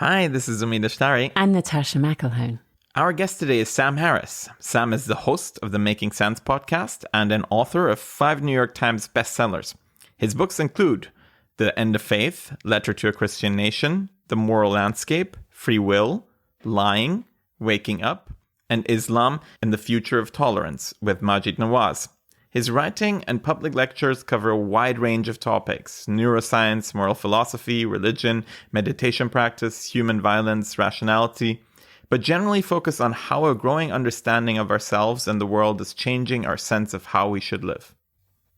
Hi, this is Umid Ashtari. And Natasha McElhone. Our guest today is Sam Harris. Sam is the host of the Making Sense podcast and an author of 5 New York Times bestsellers. His books include The End of Faith, Letter to a Christian Nation, The Moral Landscape, Free Will, Lying, Waking Up, and Islam and the Future of Tolerance with Maajid Nawaz. His writing and public lectures cover a wide range of topics: neuroscience, moral philosophy, religion, meditation practice, human violence, rationality, but generally focus on how a growing understanding of ourselves and the world is changing our sense of how we should live.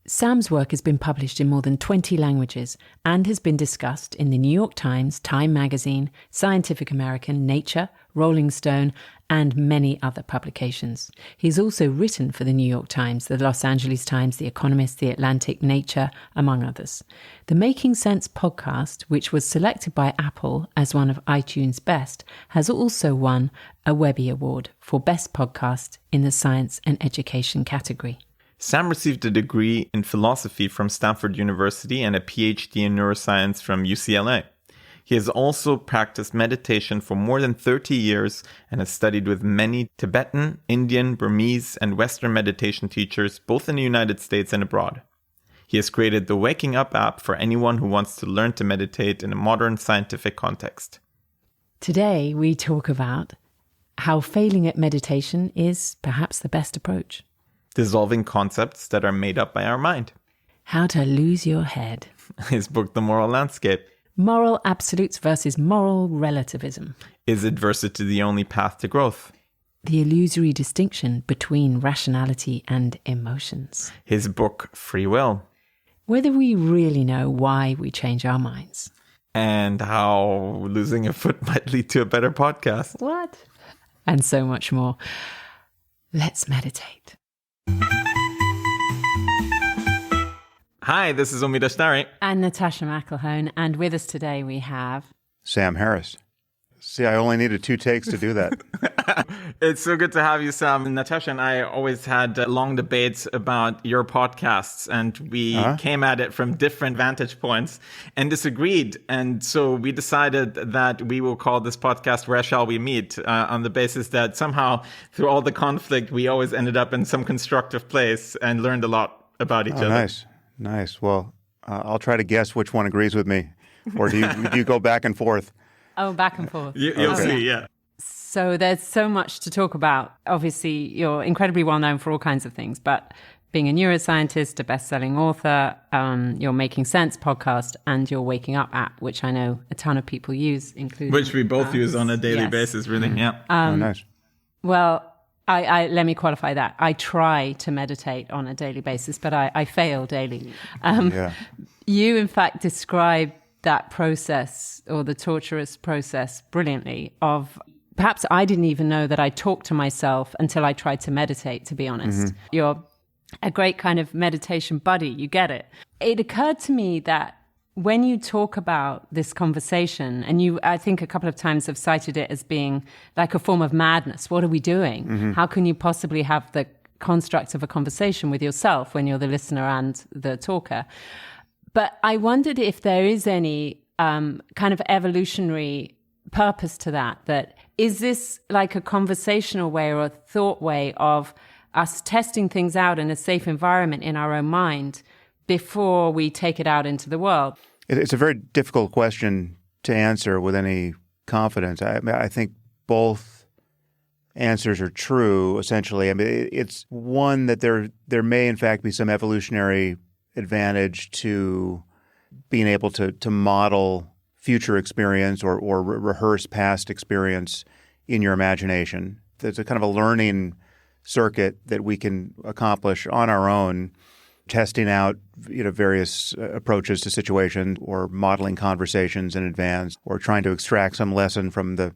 Sam's work has been published in more than 20 languages and has been discussed in the New York Times, Time Magazine, Scientific American, Nature, Rolling Stone, and many other publications. He's also written for the New York Times, the Los Angeles Times, The Economist, The Atlantic, Nature, among others. The Making Sense podcast, which was selected by Apple as one of iTunes' best, has also won a Webby Award for Best Podcast in the Science and Education category. Sam received a degree in philosophy from Stanford University and a PhD in neuroscience from UCLA. He has also practiced meditation for more than 30 years and has studied with many Tibetan, Indian, Burmese, and Western meditation teachers, both in the United States and abroad. He has created the Waking Up app for anyone who wants to learn to meditate in a modern scientific context. Today, we talk about how failing at meditation is perhaps the best approach. Dissolving concepts that are made up by our mind. How to lose your head. His book, The Moral Landscape. Moral absolutes versus moral relativism. Is adversity the only path to growth? The illusory distinction between rationality and emotions. His book, Free Will. Whether we really know why we change our minds. And how losing a foot might lead to a better podcast. What? And so much more. Let's meditate. Hi, this is Umid Ashtari. And Natasha McElhone. And with us today we have... Sam Harris. See, I only needed 2 takes to do that. It's so good to have you, Sam. Natasha and I always had long debates about your podcasts, and we came at it from different vantage points and disagreed. And so we decided that we will call this podcast Where Shall We Meet? On the basis that somehow through all the conflict, we always ended up in some constructive place and learned a lot about each other. Nice. Well, I'll try to guess which one agrees with me. Or do you go back and forth? Oh, back and forth. You'll see, yeah. So there's so much to talk about. Obviously, you're incredibly well known for all kinds of things, but being a neuroscientist, a best-selling author, your Making Sense podcast, and your Waking Up app, which I know a ton of people use, including... Which we both use on a daily basis, really, yeah. Nice. Well, I let me qualify that. I try to meditate on a daily basis, but I fail daily. You, in fact, describe that process or the torturous process brilliantly of perhaps I didn't even know that I talked to myself until I tried to meditate, to be honest. Mm-hmm. You're a great kind of meditation buddy. You get it. It occurred to me that when you talk about this conversation, and you, I think a couple of times have cited it as being like a form of madness. What are we doing? Mm-hmm. How can you possibly have the construct of a conversation with yourself when you're the listener and the talker? But I wondered if there is any kind of evolutionary purpose to that is this like a conversational way or a thought way of us testing things out in a safe environment in our own mind before we take it out into the world? It's a very difficult question to answer with any confidence. I think both answers are true, essentially. I mean, it's one that there may, in fact, be some evolutionary advantage to being able to model future experience or rehearse past experience in your imagination. There's a kind of a learning circuit that we can accomplish on our own, testing out various approaches to situations or modeling conversations in advance or trying to extract some lesson from the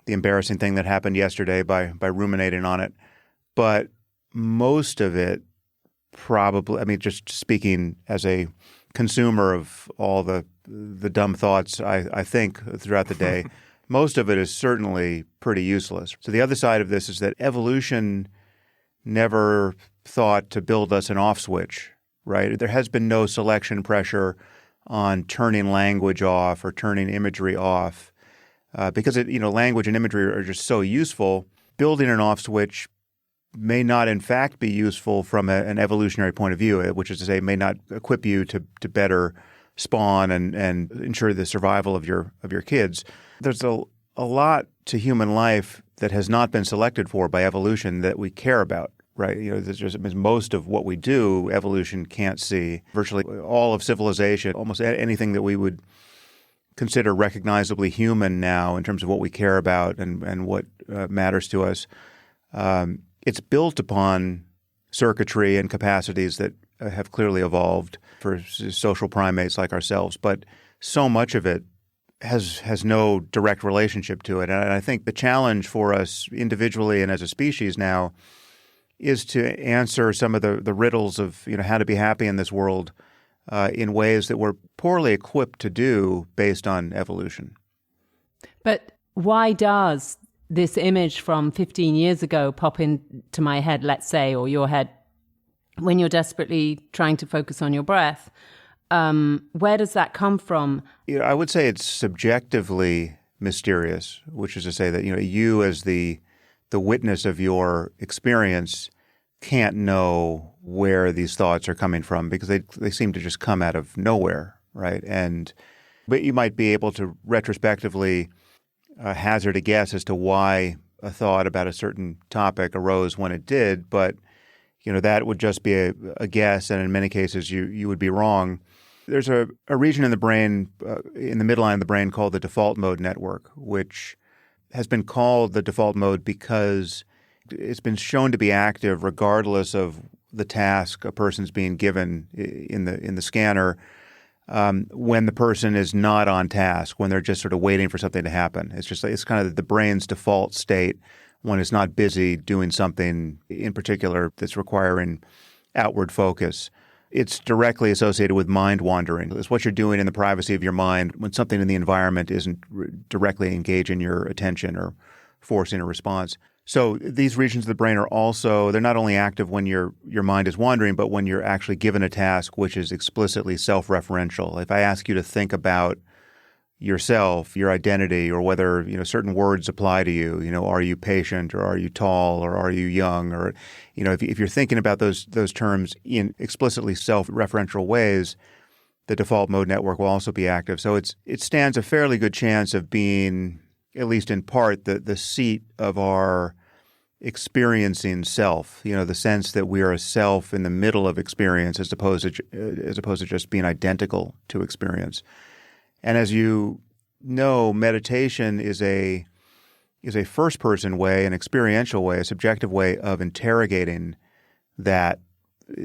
embarrassing thing that happened yesterday by ruminating on it. But most of it probably, I mean, just speaking as a consumer of all the dumb thoughts I think throughout the day, most of it is certainly pretty useless. So the other side of this is that evolution never thought to build us an off switch, right? There has been no selection pressure on turning language off or turning imagery off. because language and imagery are just so useful. Building an off switch may not in fact be useful from an evolutionary point of view, which is to say may not equip you to better spawn and ensure the survival of your kids. There's a lot to human life that has not been selected for by evolution that we care about, right? Most of what we do, evolution can't see. Virtually all of civilization, almost anything that we would consider recognizably human now in terms of what we care about and what matters to us, it's built upon circuitry and capacities that have clearly evolved for social primates like ourselves. But so much of it has no direct relationship to it. And I think the challenge for us individually and as a species now is to answer some of the riddles of how to be happy in this world in ways that we're poorly equipped to do based on evolution. But why does this image from 15 years ago pop into my head, let's say, or your head, when you're desperately trying to focus on your breath? Where does that come from? I would say it's subjectively mysterious, which is to say that you as the witness of your experience can't know where these thoughts are coming from because they seem to just come out of nowhere, right? But you might be able to retrospectively hazard a guess as to why a thought about a certain topic arose when it did, but that would just be a guess, and in many cases you would be wrong. There's a region in the brain, in the midline of the brain, called the default mode network, which has been called the default mode because it's been shown to be active regardless of the task a person's being given in the scanner. When the person is not on task, when they're just sort of waiting for something to happen. It's kind of the brain's default state when it's not busy doing something in particular that's requiring outward focus. It's directly associated with mind wandering. It's what you're doing in the privacy of your mind when something in the environment isn't directly engaging your attention or forcing a response. So these regions of the brain they're not only active when your mind is wandering, but when you're actually given a task which is explicitly self-referential. If I ask you to think about yourself, your identity, or whether certain words apply to you, are you patient or are you tall or are you young, or if you're thinking about those terms in explicitly self-referential ways, the default mode network will also be active. So it stands a fairly good chance of being, at least in part, the seat of our experiencing self, the sense that we are a self in the middle of experience as opposed to just being identical to experience. And as you know, meditation is a first-person way, an experiential way, a subjective way of interrogating that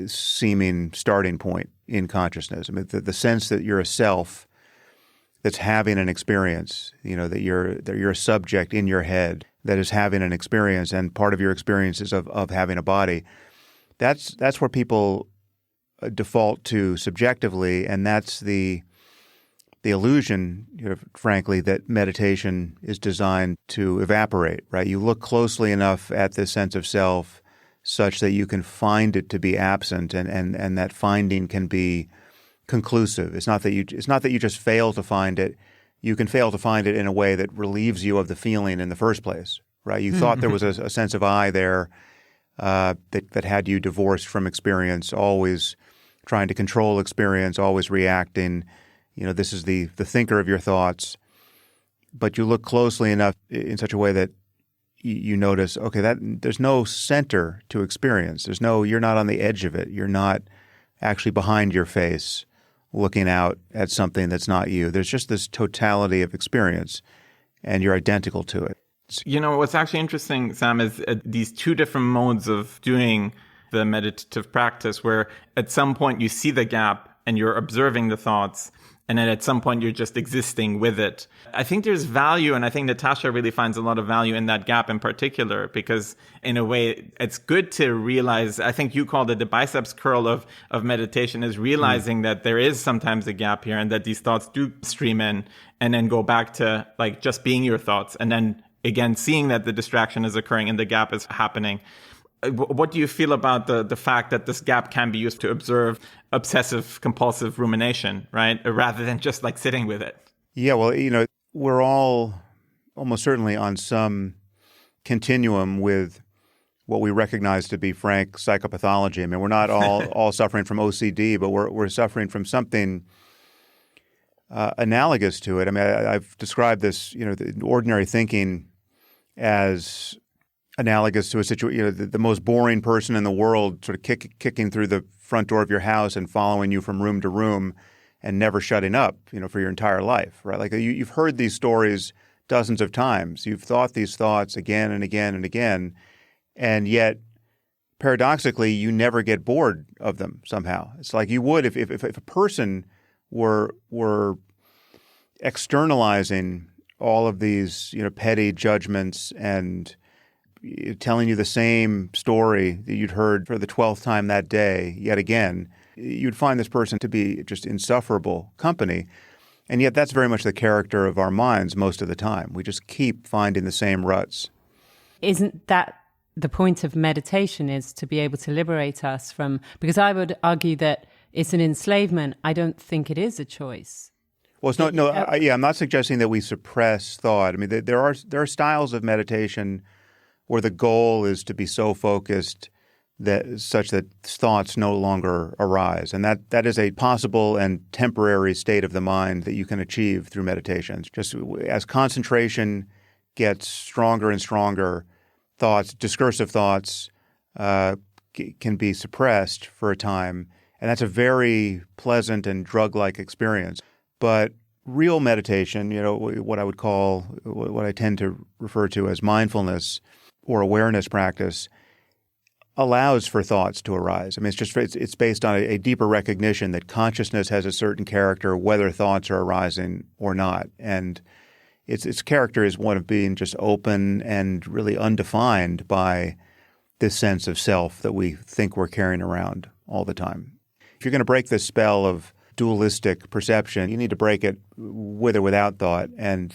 seeming starting point in consciousness. I mean, the sense that you're a self that's having an experience, that you're a subject in your head that is having an experience, and part of your experience is of having a body. That's where people default to subjectively, and that's the illusion, frankly, that meditation is designed to evaporate, right? You look closely enough at this sense of self such that you can find it to be absent, and that finding can be conclusive. It's not that you just fail to find it. You can fail to find it in a way that relieves you of the feeling in the first place, right? You thought there was a sense of I there that had you divorced from experience, always trying to control experience, always reacting. This is the thinker of your thoughts. But you look closely enough in such a way that you notice, okay, that there's no center to experience. You're not on the edge of it. You're not actually behind your face looking out at something that's not you. There's just this totality of experience, and you're identical to it. What's actually interesting, Sam, is these two different modes of doing the meditative practice, where at some point you see the gap and you're observing the thoughts, and then at some point you're just existing with it. I think there's value, and I think Natasha really finds a lot of value in that gap in particular, because in a way it's good to realize, I think you called it the biceps curl of meditation, is realizing that there is sometimes a gap here and that these thoughts do stream in and then go back to like just being your thoughts. And then again, seeing that the distraction is occurring and the gap is happening. What do you feel about the fact that this gap can be used to observe obsessive compulsive rumination, right? Rather than just like sitting with it? Yeah, well, we're all almost certainly on some continuum with what we recognize to be frank psychopathology. I mean, we're not all suffering from OCD, but we're suffering from something analogous to it. I mean, I've described this, the ordinary thinking as analogous to a situation, the most boring person in the world sort of kicking through the front door of your house and following you from room to room and never shutting up, for your entire life, right? Like you've heard these stories dozens of times. You've thought these thoughts again and again and again, and yet paradoxically, you never get bored of them somehow. It's like you would if a person were externalizing all of these, petty judgments and telling you the same story that you'd heard for the 12th time that day, yet again, you'd find this person to be just insufferable company. And yet that's very much the character of our minds most of the time. We just keep finding the same ruts. Isn't that the point of meditation, is to be able to liberate us from, because I would argue that it's an enslavement. I don't think it is a choice. Well, it's not. No, I'm not suggesting that we suppress thought. I mean, there are styles of meditation where the goal is to be so focused that such that thoughts no longer arise, and that is a possible and temporary state of the mind that you can achieve through meditation. Just as concentration gets stronger and stronger, discursive thoughts, can be suppressed for a time, and that's a very pleasant and drug-like experience. But real meditation, what I tend to refer to as mindfulness or awareness practice, allows for thoughts to arise. I mean, it's based on a deeper recognition that consciousness has a certain character, whether thoughts are arising or not, and its character is one of being just open and really undefined by this sense of self that we think we're carrying around all the time. If you're going to break this spell of dualistic perception, you need to break it with or without thought. And,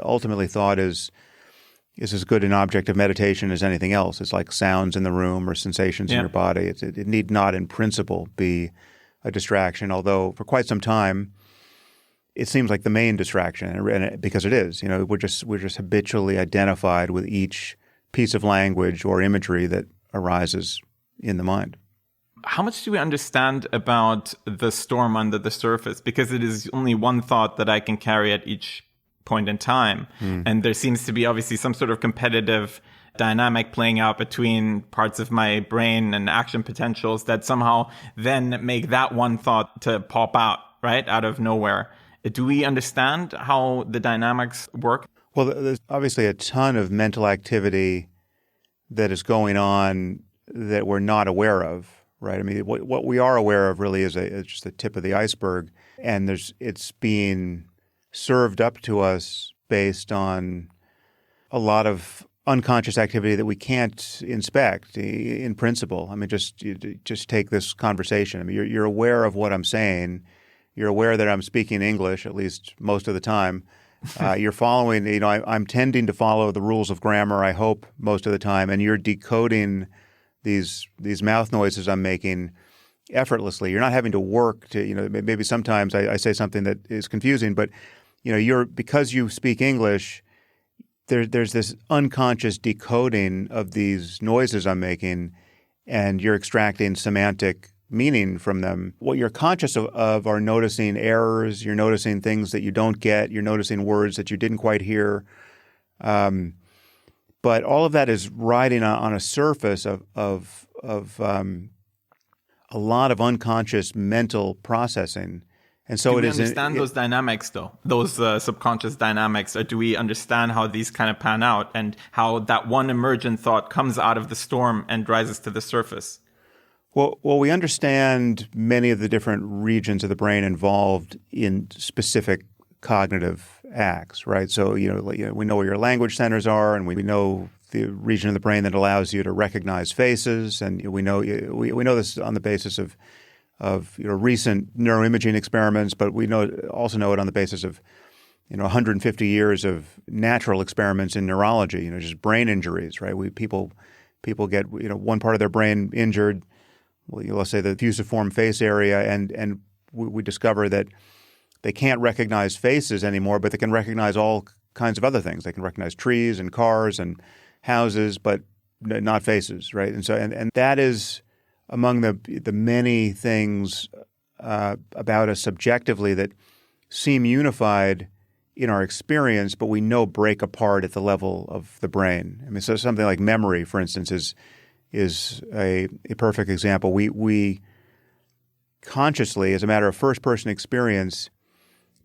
ultimately thought is as good an object of meditation as anything else. It's like sounds in the room or sensations in your body. It need not in principle be a distraction, although for quite some time it seems like the main distraction, because it is. We're just habitually identified with each piece of language or imagery that arises in the mind. How much do we understand about the storm under the surface? Because it is only one thought that I can carry at each point in time. And there seems to be obviously some sort of competitive dynamic playing out between parts of my brain and action potentials that somehow then make that one thought to pop out, right, out of nowhere. Do we understand how the dynamics work? Well, there's obviously a ton of mental activity that is going on that we're not aware of. Right. I mean, what we are aware of really is just the tip of the iceberg, and it's being served up to us based on a lot of unconscious activity that we can't inspect in principle. I mean, just take this conversation. I mean, you're aware of what I'm saying. You're aware that I'm speaking English, at least most of the time. You're following. I'm tending to follow the rules of grammar, I hope, most of the time, and you're decoding these mouth noises I'm making effortlessly. You're not having to work to, maybe sometimes I say something that is confusing, but, because you speak English, there's this unconscious decoding of these noises I'm making, and you're extracting semantic meaning from them. What you're conscious of are noticing errors, you're noticing things that you don't get, you're noticing words that you didn't quite hear. But all of that is riding on a surface of a lot of unconscious mental processing, and so do we understand those dynamics, though? Those subconscious dynamics, or do we understand how these kind of pan out and how that one emergent thought comes out of the storm and rises to the surface? Well, we understand many of the different regions of the brain involved in specific cognitive acts, right? So, we know where your language centers are, and we know the region of the brain that allows you to recognize faces, and we know this on the basis of recent neuroimaging experiments, but we also know it on the basis of 150 years of natural experiments in neurology, just brain injuries, right? People get one part of their brain injured, let's say the fusiform face area, and we discover that they can't recognize faces anymore, but they can recognize all kinds of other things. They can recognize trees and cars and houses, but not faces, right? And so, and that is among the many things about us subjectively that seem unified in our experience, but we know break apart at the level of the brain. I mean, so something like memory, for instance, is a perfect example. We consciously, as a matter of first-person experience,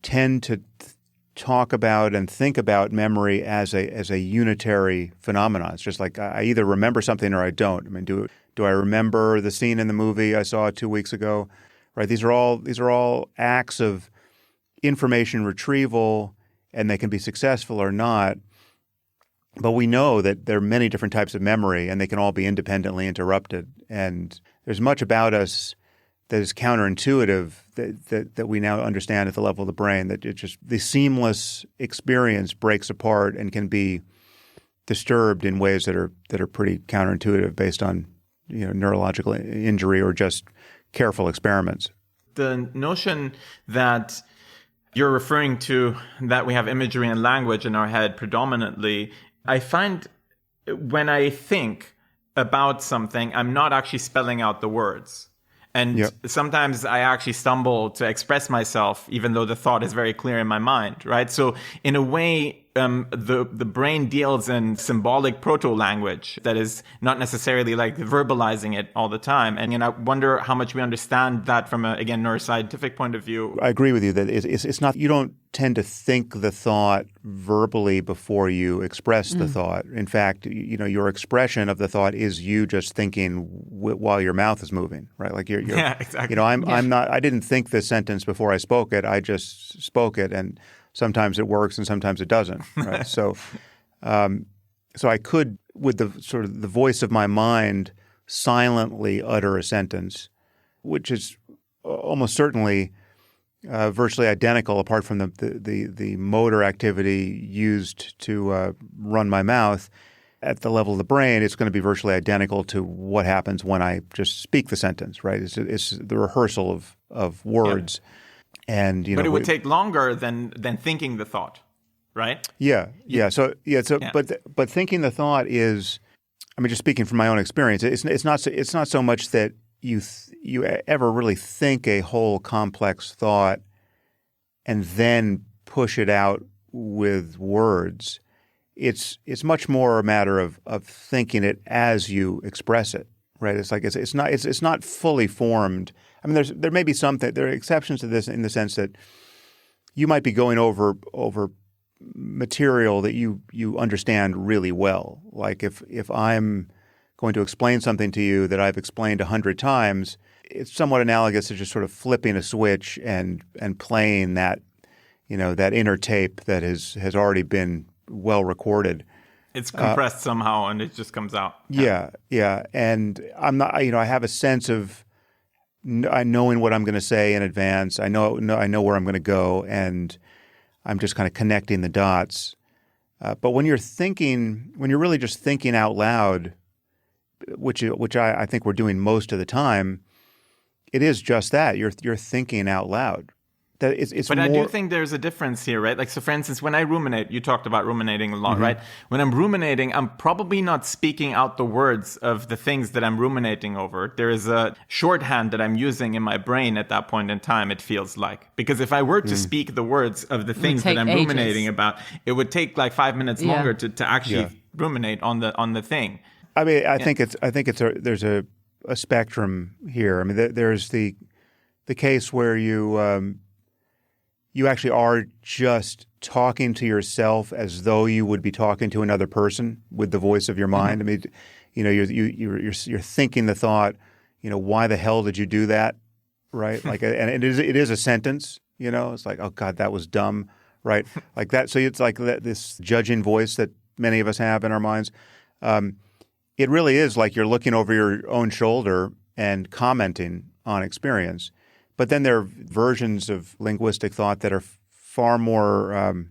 tend to talk about and think about memory as a unitary phenomenon. It's just like I either remember something or I don't. I mean, do I remember the scene in the movie I saw 2 weeks ago? Right? These are all acts of information retrieval, and they can be successful or not. But we know that there are many different types of memory, and they can all be independently interrupted. And there's much about us that is counterintuitive that we now understand at the level of the brain, that it just the seamless experience breaks apart and can be disturbed in ways that are pretty counterintuitive based on neurological injury or just careful experiments. The notion that you're referring to, that we have imagery and language in our head predominantly, I find when I think about something, I'm not actually spelling out the words. And sometimes I actually stumble to express myself, even though the thought is very clear in my mind, right? So in a way, the brain deals in symbolic proto-language that is not necessarily like verbalizing it all the time. And I wonder how much we understand that from a, again, neuroscientific point of view. I agree with you that it's not, you don't tend to think the thought verbally before you express the thought. In fact, your expression of the thought is you just thinking while your mouth is moving, right? Like you're yeah, exactly. I didn't think this sentence before I spoke it. I just spoke it, and sometimes it works and sometimes it doesn't, right? So I could, with the sort of the voice of my mind, silently utter a sentence, which is almost certainly virtually identical, apart from the motor activity used to run my mouth. At the level of the brain, it's going to be virtually identical to what happens when I just speak the sentence, right? It's the rehearsal of words. Yeah. And but it would take longer than thinking the thought, right? Yeah. But thinking the thought is, I mean, just speaking from my own experience, it's not so much that you ever really think a whole complex thought and then push it out with words. It's much more a matter of thinking it as you express it, right? It's like it's not fully formed. I mean, there may be there are exceptions to this in the sense that you might be going over material that you understand really well. Like if I'm going to explain something to you that I've explained 100 times, it's somewhat analogous to just sort of flipping a switch and playing that that inner tape that has already been well recorded. It's compressed somehow, and it just comes out. Yeah. And I'm not. I have a sense of knowing what I'm going to say in advance. I know where I'm going to go, and I'm just kind of connecting the dots. But when you're really just thinking out loud, which I think we're doing most of the time, it is just that you're thinking out loud. But I do think there's a difference here, right? Like, so for instance, when I ruminate, you talked about ruminating a lot, right? When I'm ruminating, I'm probably not speaking out the words of the things that I'm ruminating over. There is a shorthand that I'm using in my brain at that point in time, it feels like. Because if I were to speak the words of the things that I'm ruminating about, it would take like 5 minutes longer to actually ruminate on the thing. I mean, I think there's a spectrum here. I mean, there's the case where you actually are just talking to yourself as though you would be talking to another person with the voice of your mind. I mean, you're thinking the thought, why the hell did you do that, right? Like, and it is a sentence. It's like, oh God, that was dumb, right? Like that. So it's like this judging voice that many of us have in our minds. It really is like you're looking over your own shoulder and commenting on experience. But then there are versions of linguistic thought that are far more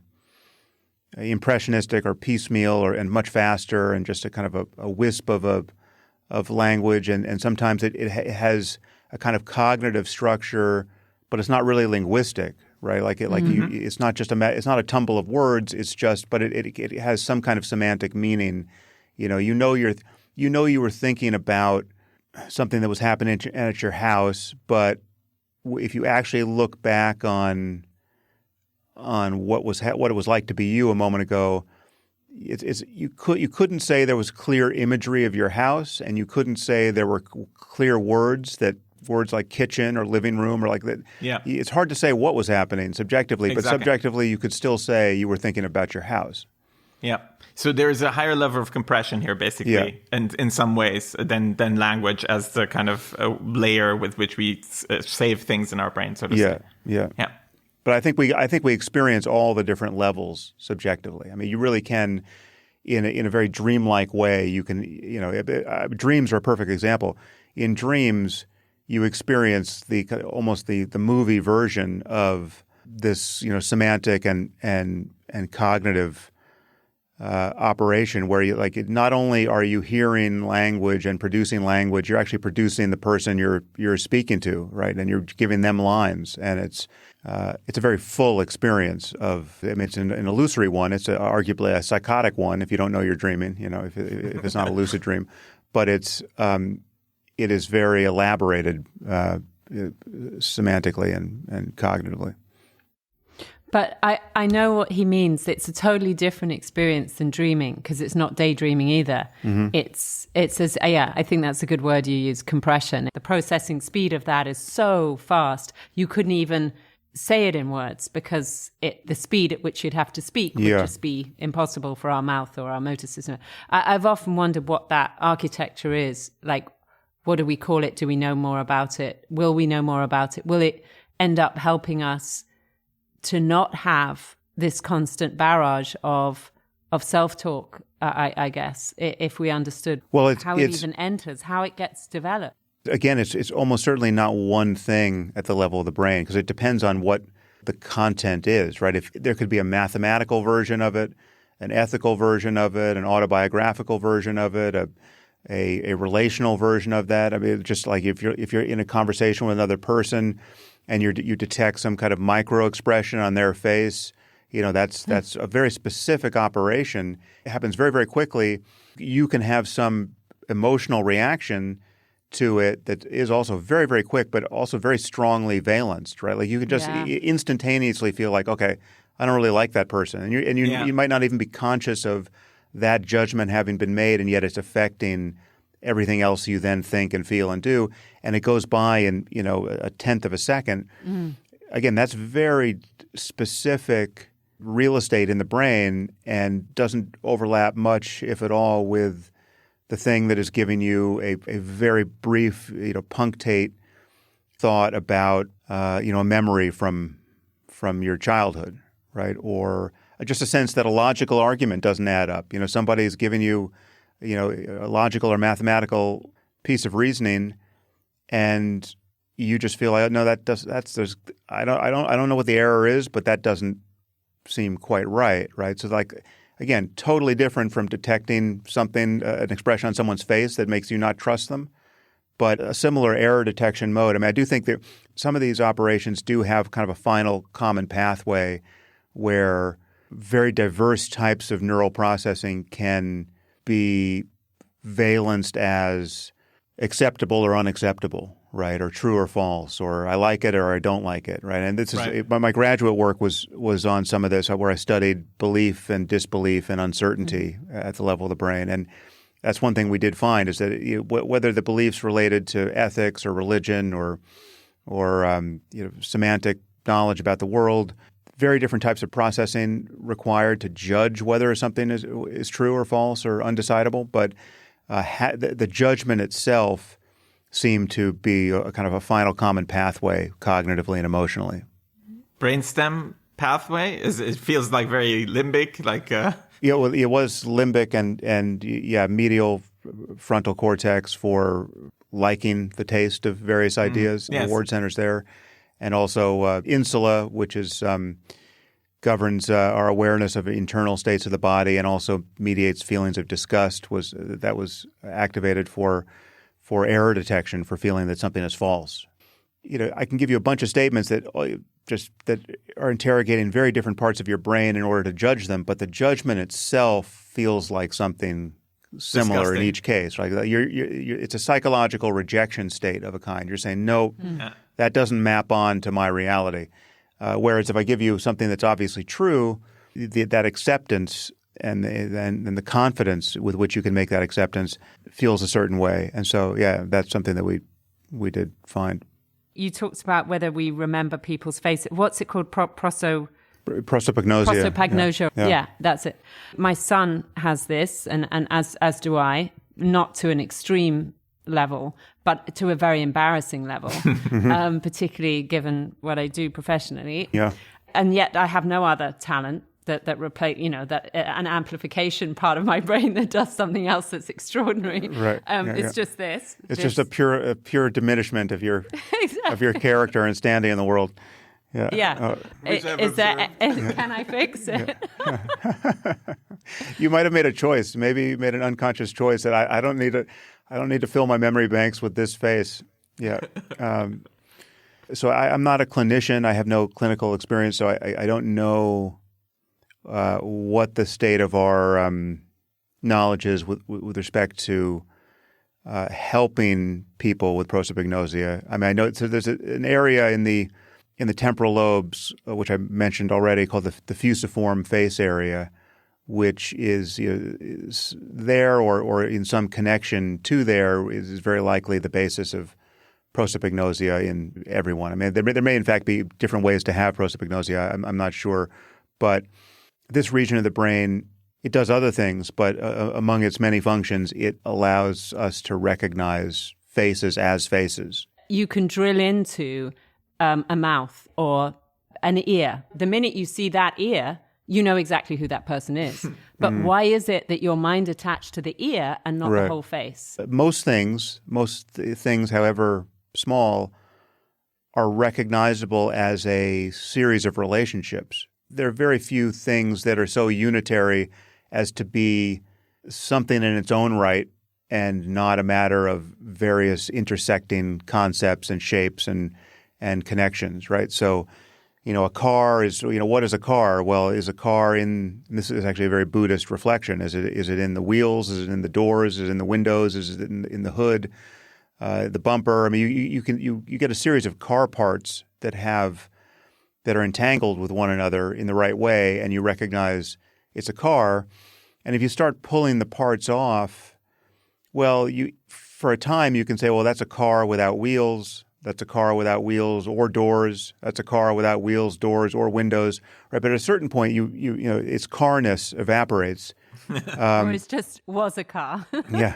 impressionistic or piecemeal and much faster, and just a kind of a wisp of language. And sometimes it has a kind of cognitive structure, but it's not really linguistic, right? Like it's not just it's not a tumble of words. It's just, but it has some kind of semantic meaning. You were thinking about something that was happening at your house, but if you actually look back on what it was like to be you a moment ago, you couldn't say there was clear imagery of your house, and you couldn't say there were clear words like kitchen or living room or like that. Yeah. It's hard to say what was happening subjectively, Exactly. but subjectively you could still say you were thinking about your house. Yeah. So there's a higher level of compression here, basically, and in some ways than language as the kind of layer with which we save things in our brain, so to say. Yeah. But I think we experience all the different levels subjectively. I mean, you really can, in a very dreamlike way. You can, dreams are a perfect example. In dreams, you experience almost the movie version of this, semantic and cognitive operation where you not only are you hearing language and producing language, you're actually producing the person you're speaking to, right? And you're giving them lines, and it's a very full experience it's an illusory one. It's arguably a psychotic one if you don't know you're dreaming, if it's not a lucid dream, but it is very elaborated semantically and cognitively. But I know what he means. It's a totally different experience than dreaming, because it's not daydreaming either. Mm-hmm. I think that's a good word you use, compression. The processing speed of that is so fast, you couldn't even say it in words, because the speed at which you'd have to speak would just be impossible for our mouth or our motor system. I've often wondered what that architecture is. Like, what do we call it? Do we know more about it? Will we know more about it? Will it end up helping us to not have this constant barrage of self-talk, I guess, if we understood how it even enters, how it gets developed? Again, it's almost certainly not one thing at the level of the brain, because it depends on what the content is, right? If there could be a mathematical version of it, an ethical version of it, an autobiographical version of it, a relational version of that. I mean, just like if you're in a conversation with another person and you detect some kind of micro expression on their face, that's a very specific operation. It happens very, very quickly. You can have some emotional reaction to it that is also very, very quick, but also very strongly valenced, right? Like you can just instantaneously feel like, okay, I don't really like that person, you might not even be conscious of that judgment having been made, and yet it's affecting everything else you then think and feel and do, and it goes by in a tenth of a second. Again, that's very specific real estate in the brain and doesn't overlap much, if at all, with the thing that is giving you a very brief, punctate thought about a memory from your childhood, right? Or just a sense that a logical argument doesn't add up. Somebody's giving you a logical or mathematical piece of reasoning, and you just feel like, no, I don't know what the error is, but that doesn't seem quite right? So again, totally different from detecting something, an expression on someone's face that makes you not trust them, but a similar error detection mode. I mean, I do think that some of these operations do have kind of a final common pathway where very diverse types of neural processing can be valenced as acceptable or unacceptable, right? Or true or false, or I like it or I don't like it, right? And this is my graduate work was on some of this, where I studied belief and disbelief and uncertainty at the level of the brain. And that's one thing we did find, is that whether the beliefs related to ethics or religion or semantic knowledge about the world, very different types of processing required to judge whether something is true or false or undecidable. But the judgment itself seemed to be a kind of a final common pathway cognitively and emotionally. Brainstem pathway? It feels like very limbic, like... it was limbic and medial frontal cortex for liking the taste of various ideas, reward centers there. And also insula, which is governs our awareness of internal states of the body and also mediates feelings of disgust, was activated for error detection, for feeling that something is false. I can give you a bunch of statements that that are interrogating very different parts of your brain in order to judge them, but the judgment itself feels like something similar Disgusting. in each case. Right? It's a psychological rejection state of a kind. You're saying, no, that doesn't map on to my reality. Whereas if I give you something that's obviously true, that acceptance and the confidence with which you can make that acceptance feels a certain way. And so, yeah, that's something that we did find. You talked about whether we remember people's faces. What's it called? Prosopagnosia. Prosopagnosia. Yeah, that's it. My son has this, and as do I, not to an extreme level, but to a very embarrassing level, particularly given what I do professionally. Yeah. And yet I have no other talent that replace, that an amplification part of my brain that does something else that's extraordinary. Right. It's just this. It's just a pure diminishment of your of your character and standing in the world. Yeah. Yeah. Can I fix it? You might have made a choice. Maybe you made an unconscious choice that I don't need to fill my memory banks with this face. Yeah. So I'm not a clinician. I have no clinical experience, so I don't know what the state of our knowledge is with respect to helping people with prosopagnosia. I mean, I know there's an area in the temporal lobes, which I mentioned already, called the fusiform face area, which is there or in some connection to there is very likely the basis of prosopagnosia in everyone. I mean, there may in fact be different ways to have prosopagnosia. I'm not sure, but this region of the brain, it does other things, but among its many functions, it allows us to recognize faces as faces. You can drill into a mouth or an ear. The minute you see that ear, you know exactly who that person is. But why is it that your mind attached to the ear and not the whole face? Most things, however small, are recognizable as a series of relationships. There are very few things that are so unitary as to be something in its own right and not a matter of various intersecting concepts and shapes and connections, right? So, a car is, what is a car? Well, is a car this is actually a very Buddhist reflection. Is it in the wheels? Is it in the doors? Is it in the windows? Is it in the hood? The bumper? I mean, you get a series of car parts that are entangled with one another in the right way, and you recognize it's a car. And if you start pulling the parts off, well, for a time you can say, well, that's a car without wheels. That's a car without wheels or doors. That's a car without wheels, doors, or windows. Right? But at a certain point, its carness evaporates. Or it just was a car. Yeah.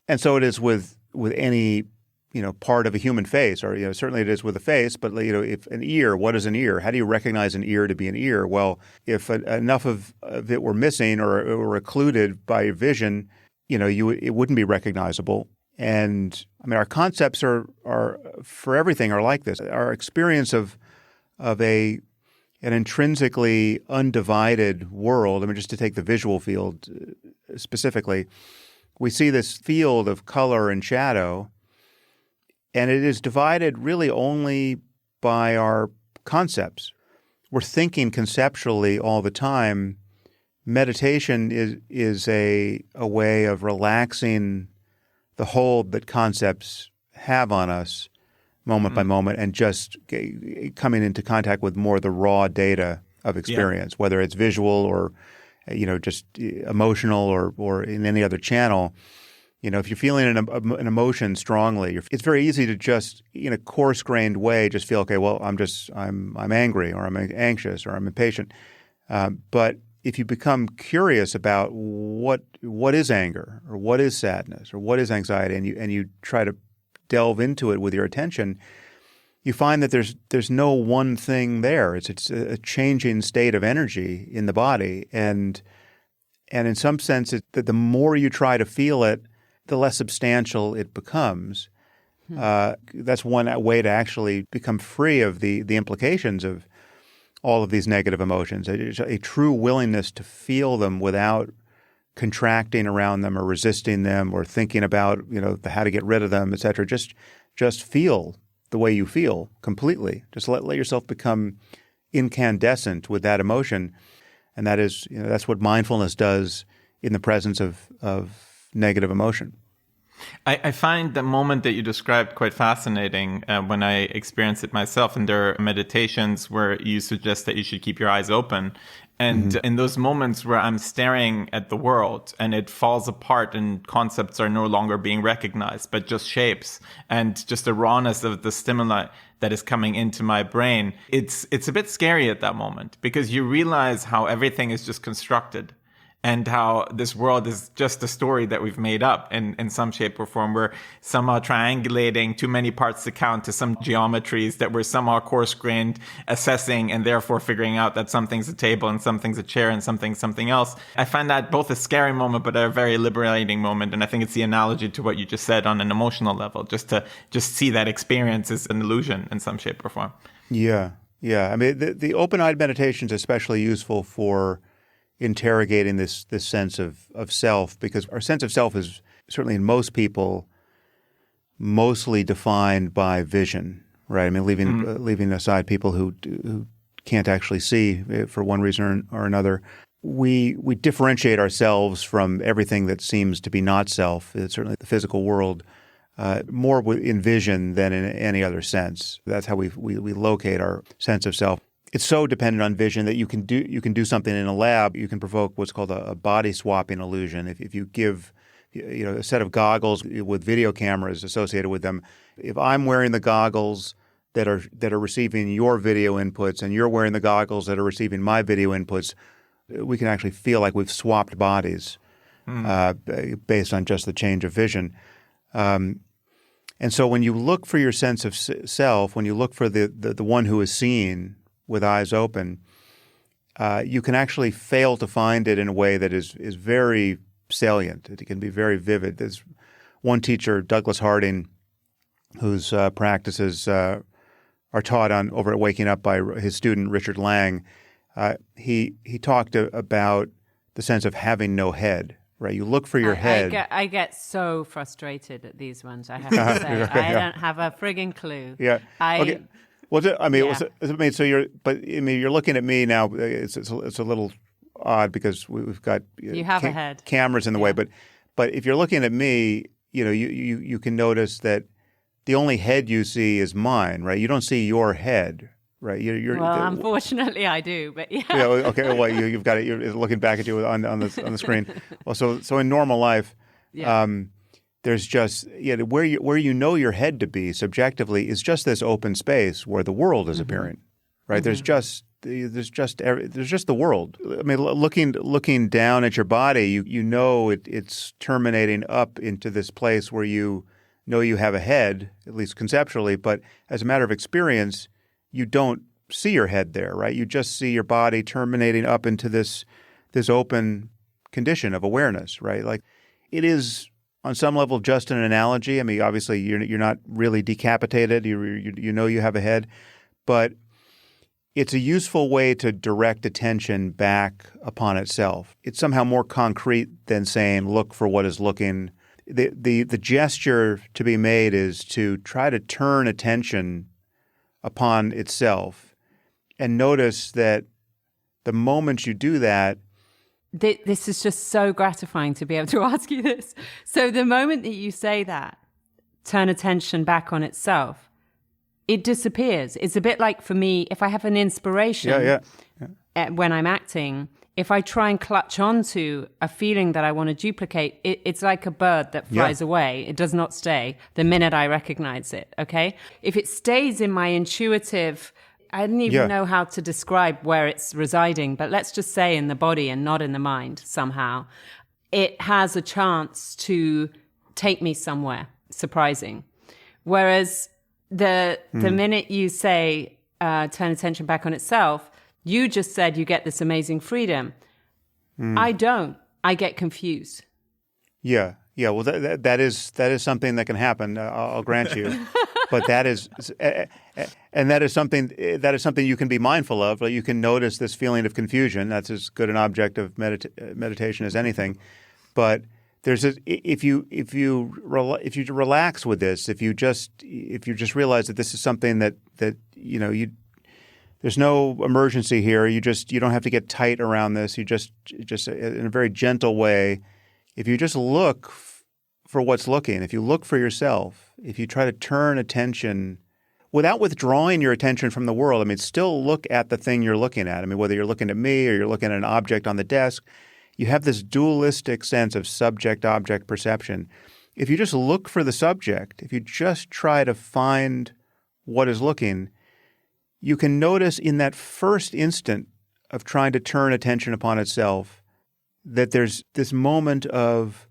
And so it is with any part of a human face, or certainly it is with a face. But if an ear, what is an ear? How do you recognize an ear to be an ear? Well, if enough of it were missing or occluded by your vision, it wouldn't be recognizable. And I mean, our concepts are for everything are like this. Our experience of an intrinsically undivided world. I mean, just to take the visual field specifically, we see this field of color and shadow, and it is divided really only by our concepts. We're thinking conceptually all the time. Meditation is a way of relaxing the hold that concepts have on us moment by moment and just coming into contact with more the raw data of experience, whether it's visual or, just emotional or in any other channel. If you're feeling an emotion strongly, it's very easy to just, in a coarse-grained way, just feel, okay, well, I'm angry or I'm anxious or I'm impatient. But if you become curious about what is anger or what is sadness or what is anxiety, and you try to delve into it with your attention, you find that there's no one thing there. It's a changing state of energy in the body, and in some sense, that the more you try to feel it, the less substantial it becomes. That's one way to actually become free of the implications of all of these negative emotions, a true willingness to feel them without contracting around them or resisting them or thinking about, how to get rid of them, et cetera. Just feel the way you feel completely. Just let yourself become incandescent with that emotion. And that is, that's what mindfulness does in the presence of negative emotion. I find the moment that you described quite fascinating when I experienced it myself. And there are meditations where you suggest that you should keep your eyes open. And in those moments where I'm staring at the world and it falls apart and concepts are no longer being recognized, but just shapes and just the rawness of the stimuli that is coming into my brain, it's a bit scary at that moment because you realize how everything is just constructed. And how this world is just a story that we've made up in some shape or form. We're somehow triangulating too many parts to count to some geometries that we're somehow coarse-grained assessing and therefore figuring out that something's a table and something's a chair and something's something else. I find that both a scary moment but a very liberating moment. And I think it's the analogy to what you just said on an emotional level, just to see that experience as an illusion in some shape or form. Yeah. I mean, the open-eyed meditation is especially useful for interrogating this sense of self, because our sense of self is certainly in most people mostly defined by vision, right? I mean, leaving aside people who can't actually see for one reason or another, we differentiate ourselves from everything that seems to be not self, certainly the physical world, more in vision than in any other sense. That's how we locate our sense of self. It's so dependent on vision that you can do something in a lab. You can provoke what's called a body swapping illusion. If you give a set of goggles with video cameras associated with them, if I'm wearing the goggles that are receiving your video inputs and you're wearing the goggles that are receiving my video inputs, we can actually feel like we've swapped bodies based on just the change of vision. And so when you look for your sense of self, when you look for the one who is seen with eyes open, you can actually fail to find it in a way that is very salient. It can be very vivid. There's one teacher, Douglas Harding, whose practices are taught over at Waking Up by his student Richard Lang. He talked about the sense of having no head. Right, you look for your head. I get so frustrated at these ones. I have to say, I don't have a frigging clue. Yeah. Okay. Well, so you're looking at me now. It's a little odd because we've got you have a head. Cameras in the way, but if you're looking at me, you can notice that the only head you see is mine, right? You don't see your head, right? Unfortunately, I do, but yeah. Yeah. Okay. Well, you've got it. You're looking back at you on the screen. Well, so in normal life, there's just where you know your head to be subjectively is just this open space where the world is appearing, right? There's just the world. I mean, looking down at your body, you know it's terminating up into this place where you know you have a head, at least conceptually, but as a matter of experience, you don't see your head there, right? You just see your body terminating up into this open condition of awareness, right? Like it is. On some level, just an analogy. I mean, obviously, you're not really decapitated. You know you have a head, but it's a useful way to direct attention back upon itself. It's somehow more concrete than saying, "Look for what is looking." The gesture to be made is to try to turn attention upon itself, and notice that the moment you do that. This is just so gratifying to be able to ask you this. So the moment that you say that, turn attention back on itself, it disappears. It's a bit like for me, if I have an inspiration when I'm acting, if I try and clutch onto a feeling that I want to duplicate, it's like a bird that flies away. It does not stay the minute I recognize it, okay? If it stays in my intuitive I didn't even know how to describe where it's residing, but let's just say in the body and not in the mind somehow. It has a chance to take me somewhere surprising. Whereas the minute you say turn attention back on itself, you just said you get this amazing freedom. I don't. I get confused. Yeah. Well, that is something that can happen. I'll grant you. But that is something you can be mindful of. Like you can notice this feeling of confusion. That's as good an object of meditation as anything. But if you relax with this, if you just realize that this is something that there's no emergency here. You don't have to get tight around this. You just in a very gentle way, if you just look for what's looking, if you look for yourself, if you try to turn attention without withdrawing your attention from the world, I mean, still look at the thing you're looking at. I mean, whether you're looking at me or you're looking at an object on the desk, you have this dualistic sense of subject-object perception. If you just look for the subject, if you just try to find what is looking, you can notice in that first instant of trying to turn attention upon itself that there's this moment of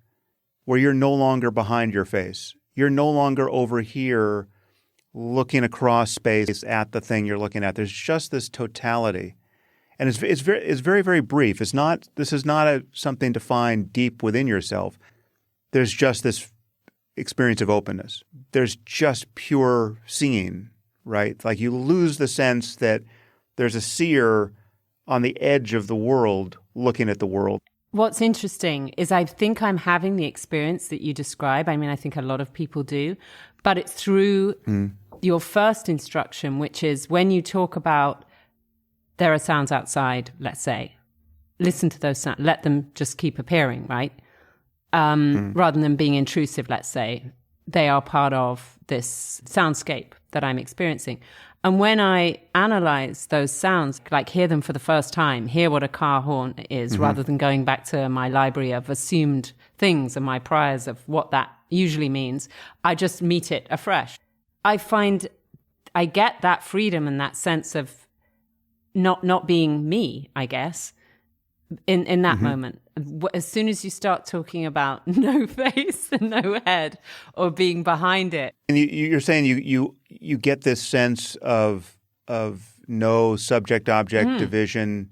where you're no longer behind your face. You're no longer over here looking across space at the thing you're looking at. There's just this totality. And it's very, very brief. This is not something to find deep within yourself. There's just this experience of openness. There's just pure seeing, right? Like you lose the sense that there's a seer on the edge of the world looking at the world. What's interesting is I think I'm having the experience that you describe. I mean, I think a lot of people do, but it's through your first instruction, which is when you talk about there are sounds outside, let's say, listen to those sounds, let them just keep appearing, right? Rather than being intrusive, let's say, they are part of this soundscape that I'm experiencing. And when I analyze those sounds, like hear them for the first time, hear what a car horn is, rather than going back to my library of assumed things and my priors of what that usually means, I just meet it afresh. I find I get that freedom and that sense of not being me, I guess, in that moment. As soon as you start talking about no face and no head or being behind it. And you're saying you get this sense of no subject-object division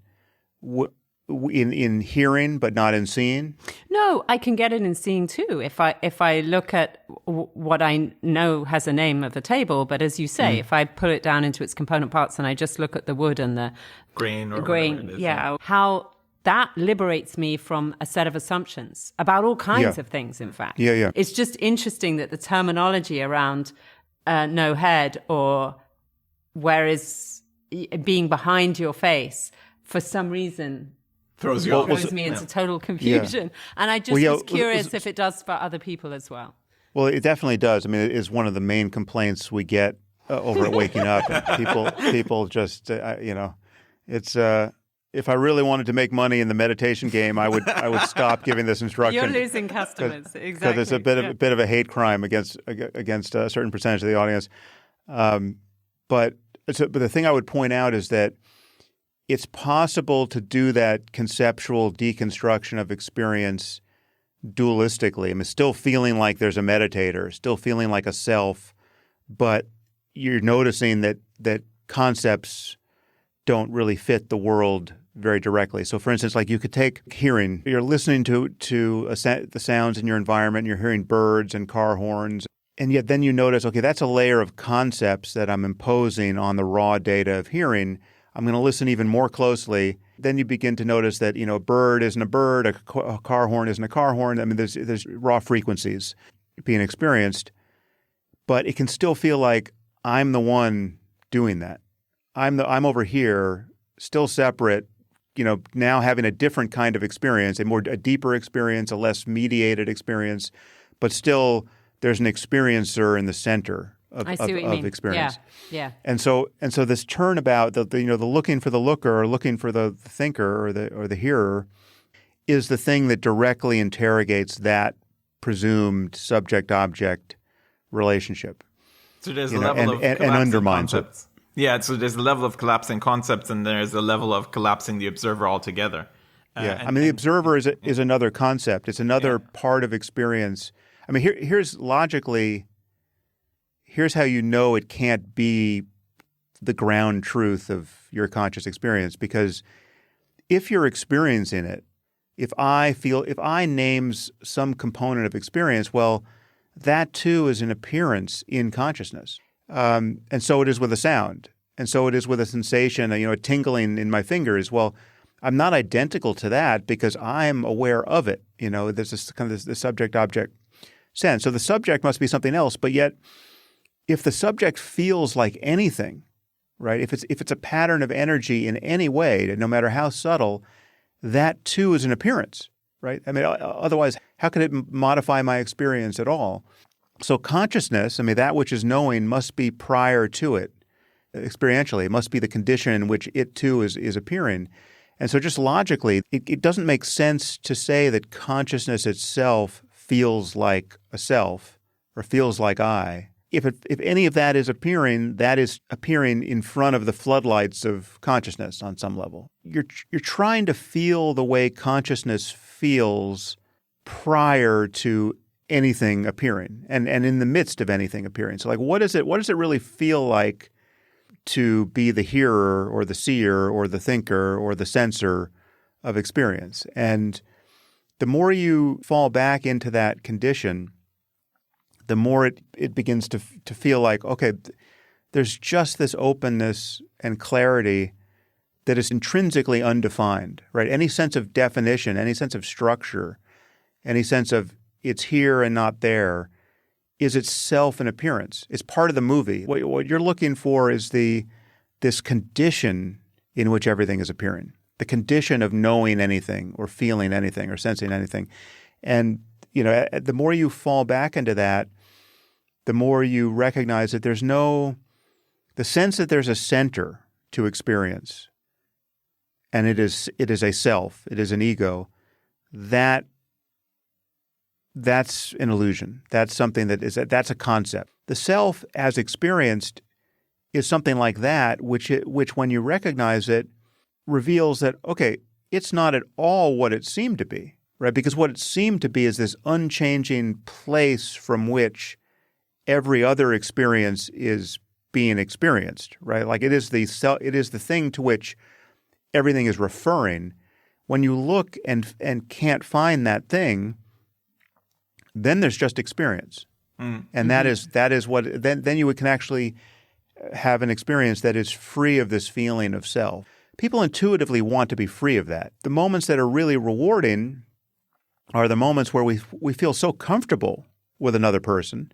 in hearing but not in seeing? No, I can get it in seeing too. If I look at what I know has a name of a table, but as you say, if I put it down into its component parts and I just look at the wood and the grain, how that liberates me from a set of assumptions about all kinds of things, in fact. Yeah. It's just interesting that the terminology around no head or where is being behind your face, for some reason, throws me into total confusion. And I just was curious if it does for other people as well. Well, it definitely does. I mean, it is one of the main complaints we get over at Waking Up. People just, it's... if I really wanted to make money in the meditation game, I would stop giving this instruction. You're losing customers, exactly. Because it's a bit of a hate crime against a certain percentage of the audience. But the thing I would point out is that it's possible to do that conceptual deconstruction of experience dualistically. I mean, still feeling like there's a meditator, still feeling like a self, but you're noticing that concepts don't really fit the world very directly. So, for instance, like you could take hearing. You're listening to the sounds in your environment. You're hearing birds and car horns. And yet then you notice, okay, that's a layer of concepts that I'm imposing on the raw data of hearing. I'm going to listen even more closely. Then you begin to notice that, a bird isn't a bird, a car horn isn't a car horn. I mean, there's raw frequencies being experienced. But it can still feel like I'm the one doing that. I'm over here, still separate, now having a different kind of experience, a deeper experience, a less mediated experience, but still there's an experiencer in the center of experience. Yeah. And so this turnabout, the looking for the looker or looking for the thinker or the hearer is the thing that directly interrogates that presumed subject-object relationship. So there's a level of and undermines concepts. It. Yeah, so there's a level of collapsing concepts, and there's a level of collapsing the observer altogether. The observer is another concept. It's another part of experience. I mean, here's how you know it can't be the ground truth of your conscious experience, because if you're experiencing it, if I names some component of experience, well, that too is an appearance in consciousness. And so it is with a sound. And so it is with a sensation, a tingling in my fingers. Well, I'm not identical to that because I'm aware of it. There's this kind of this subject-object sense. So the subject must be something else, but yet if the subject feels like anything, right? If it's a pattern of energy in any way, no matter how subtle, that too is an appearance, right? I mean, otherwise, how can it modify my experience at all? So consciousness, I mean, that which is knowing must be prior to it experientially. It must be the condition in which it too is appearing. And so just logically, it doesn't make sense to say that consciousness itself feels like a self or feels like I. If any of that is appearing in front of the floodlights of consciousness on some level. You're trying to feel the way consciousness feels prior to anything appearing and in the midst of anything appearing. So like what does it really feel like to be the hearer or the seer or the thinker or the sensor of experience? And the more you fall back into that condition, the more it begins to feel like, okay, there's just this openness and clarity that is intrinsically undefined, right? Any sense of definition, any sense of structure, any sense of it's here and not there is itself an appearance. It's part of the movie. What you're looking for is this condition in which everything is appearing, the condition of knowing anything or feeling anything or sensing anything. And the more you fall back into that, the more you recognize that the sense that there's a center to experience, and it is a self, it is an ego, that's an illusion. That's something that's a concept. The self as experienced is something like that, which when you recognize it, reveals that, okay, it's not at all what it seemed to be, right? Because what it seemed to be is this unchanging place from which every other experience is being experienced, right? Like it is the thing to which everything is referring. When you look and can't find that thing, then there's just experience. And that is what then you can actually have an experience that is free of this feeling of self. People intuitively want to be free of that. The moments that are really rewarding are the moments where we feel so comfortable with another person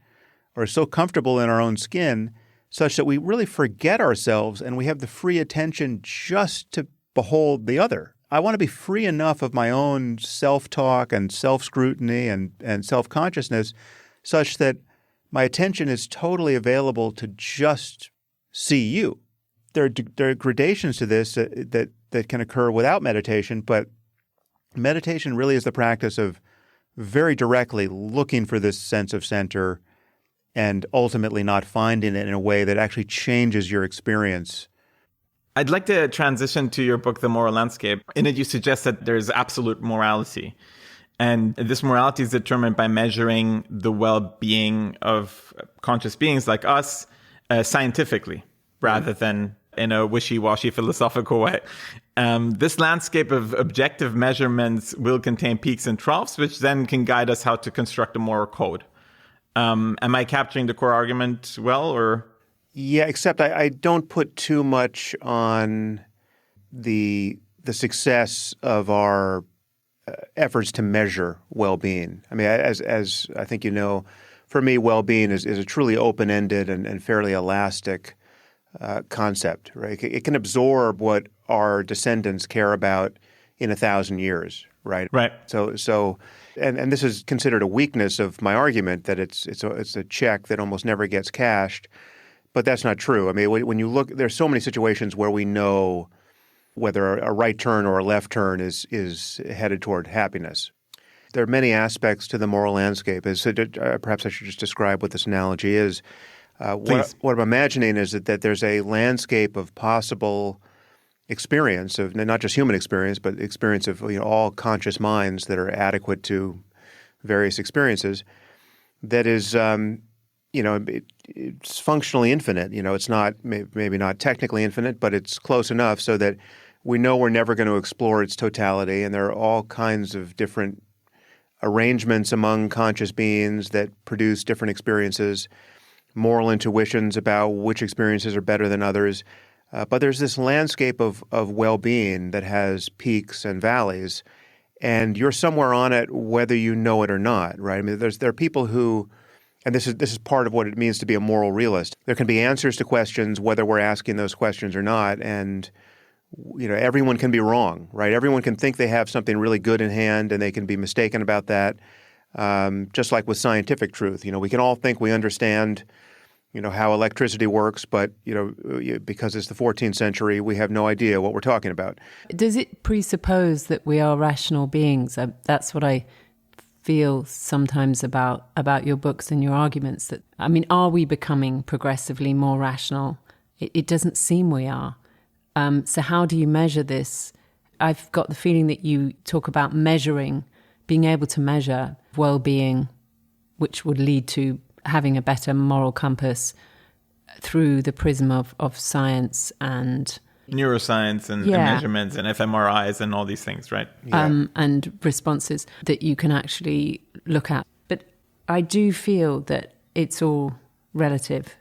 or so comfortable in our own skin such that we really forget ourselves and we have the free attention just to behold the other. I want to be free enough of my own self-talk and self-scrutiny and self-consciousness such that my attention is totally available to just see you. There are gradations to this that can occur without meditation, but meditation really is the practice of very directly looking for this sense of center and ultimately not finding it in a way that actually changes your experience. I'd like to transition to your book, The Moral Landscape. In it, you suggest that there's absolute morality. And this morality is determined by measuring the well-being of conscious beings like us scientifically, rather than in a wishy-washy philosophical way. This landscape of objective measurements will contain peaks and troughs, which then can guide us how to construct a moral code. Am I capturing the core argument well, or? Yeah, except I don't put too much on the success of our efforts to measure well-being. I mean, as I think you know, for me, well-being is a truly open-ended and fairly elastic concept, right? It can absorb what our descendants care about in 1,000 years, right? Right. So, and this is considered a weakness of my argument that it's a check that almost never gets cashed, but that's not true. I mean, when you look, there's so many situations where we know whether a right turn or a left turn is headed toward happiness. There are many aspects to the moral landscape. Perhaps I should just describe what this analogy is. What I'm imagining is that there's a landscape of possible experience of not just human experience, but experience of all conscious minds that are adequate to various experiences. That is, it's functionally infinite. It's not maybe not technically infinite, but it's close enough so that we know we're never going to explore its totality. And there are all kinds of different arrangements among conscious beings that produce different experiences, moral intuitions about which experiences are better than others. But there's this landscape of well-being that has peaks and valleys, and you're somewhere on it whether you know it or not, right? I mean, there are people who, and this is part of what it means to be a moral realist. There can be answers to questions whether we're asking those questions or not, and everyone can be wrong, right? Everyone can think they have something really good in hand, and they can be mistaken about that. Just like with scientific truth, we can all think we understand how electricity works, but, because it's the 14th century, we have no idea what we're talking about. Does it presuppose that we are rational beings? That's what I feel sometimes about your books and your arguments. Are we becoming progressively more rational? It doesn't seem we are. So how do you measure this? I've got the feeling that you talk about measuring, being able to measure well-being, which would lead to having a better moral compass through the prism of science and neuroscience and measurements and fMRIs and all these things, right? Yeah. And responses that you can actually look at. But I do feel that it's all relative.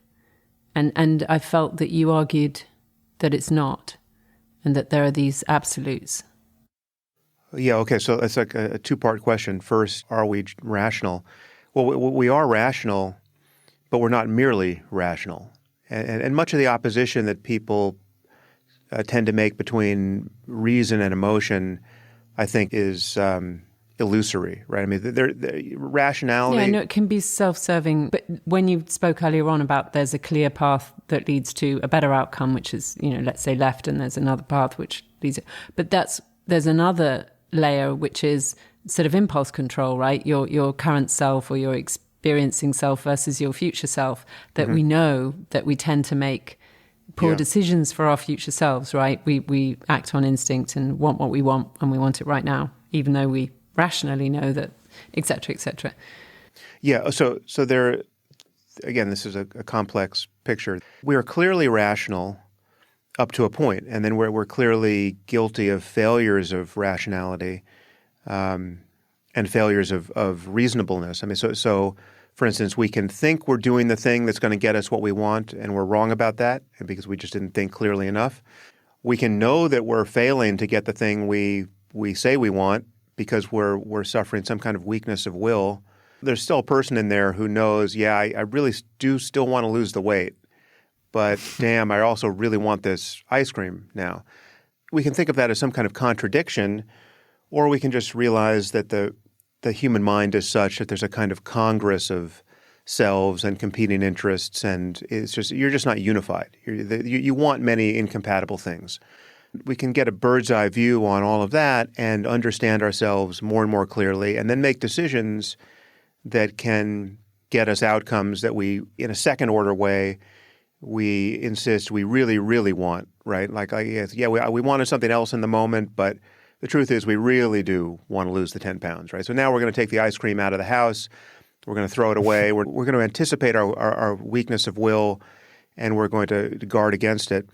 And I felt that you argued that it's not, and that there are these absolutes. Yeah, okay, so that's like a two-part question. First, are we rational? Well, we are rational, but we're not merely rational. And much of the opposition that people tend to make between reason and emotion, I think, is illusory, right? I mean, rationality... Yeah, no, it can be self-serving. But when you spoke earlier on about there's a clear path that leads to a better outcome, which is, let's say left, and there's another path which leads... But there's another layer, which is sort of impulse control, right? Your current self or your experiencing self versus your future self, that we know that we tend to make poor decisions for our future selves, right? We act on instinct and want what we want, and we want it right now, even though we rationally know that, et cetera, et cetera. Yeah, so there, again, this is a complex picture. We are clearly rational up to a point, and then we're clearly guilty of failures of rationality, and failures of reasonableness. I mean, so for instance, we can think we're doing the thing that's going to get us what we want, and we're wrong about that, and because we just didn't think clearly enough. We can know that we're failing to get the thing we say we want because we're suffering some kind of weakness of will. There's still a person in there who knows, I really do still want to lose the weight, but damn, I also really want this ice cream now. We can think of that as some kind of contradiction, or we can just realize that the human mind is such that there's a kind of congress of selves and competing interests, and you're just not unified. You want many incompatible things. We can get a bird's eye view on all of that and understand ourselves more and more clearly, and then make decisions that can get us outcomes that we, in a second order way, we insist we really, really want, right? We wanted something else in the moment, but the truth is we really do want to lose the 10 pounds, right? So now we're going to take the ice cream out of the house. We're going to throw it away. We're going to anticipate our weakness of will, and we're going to guard against it.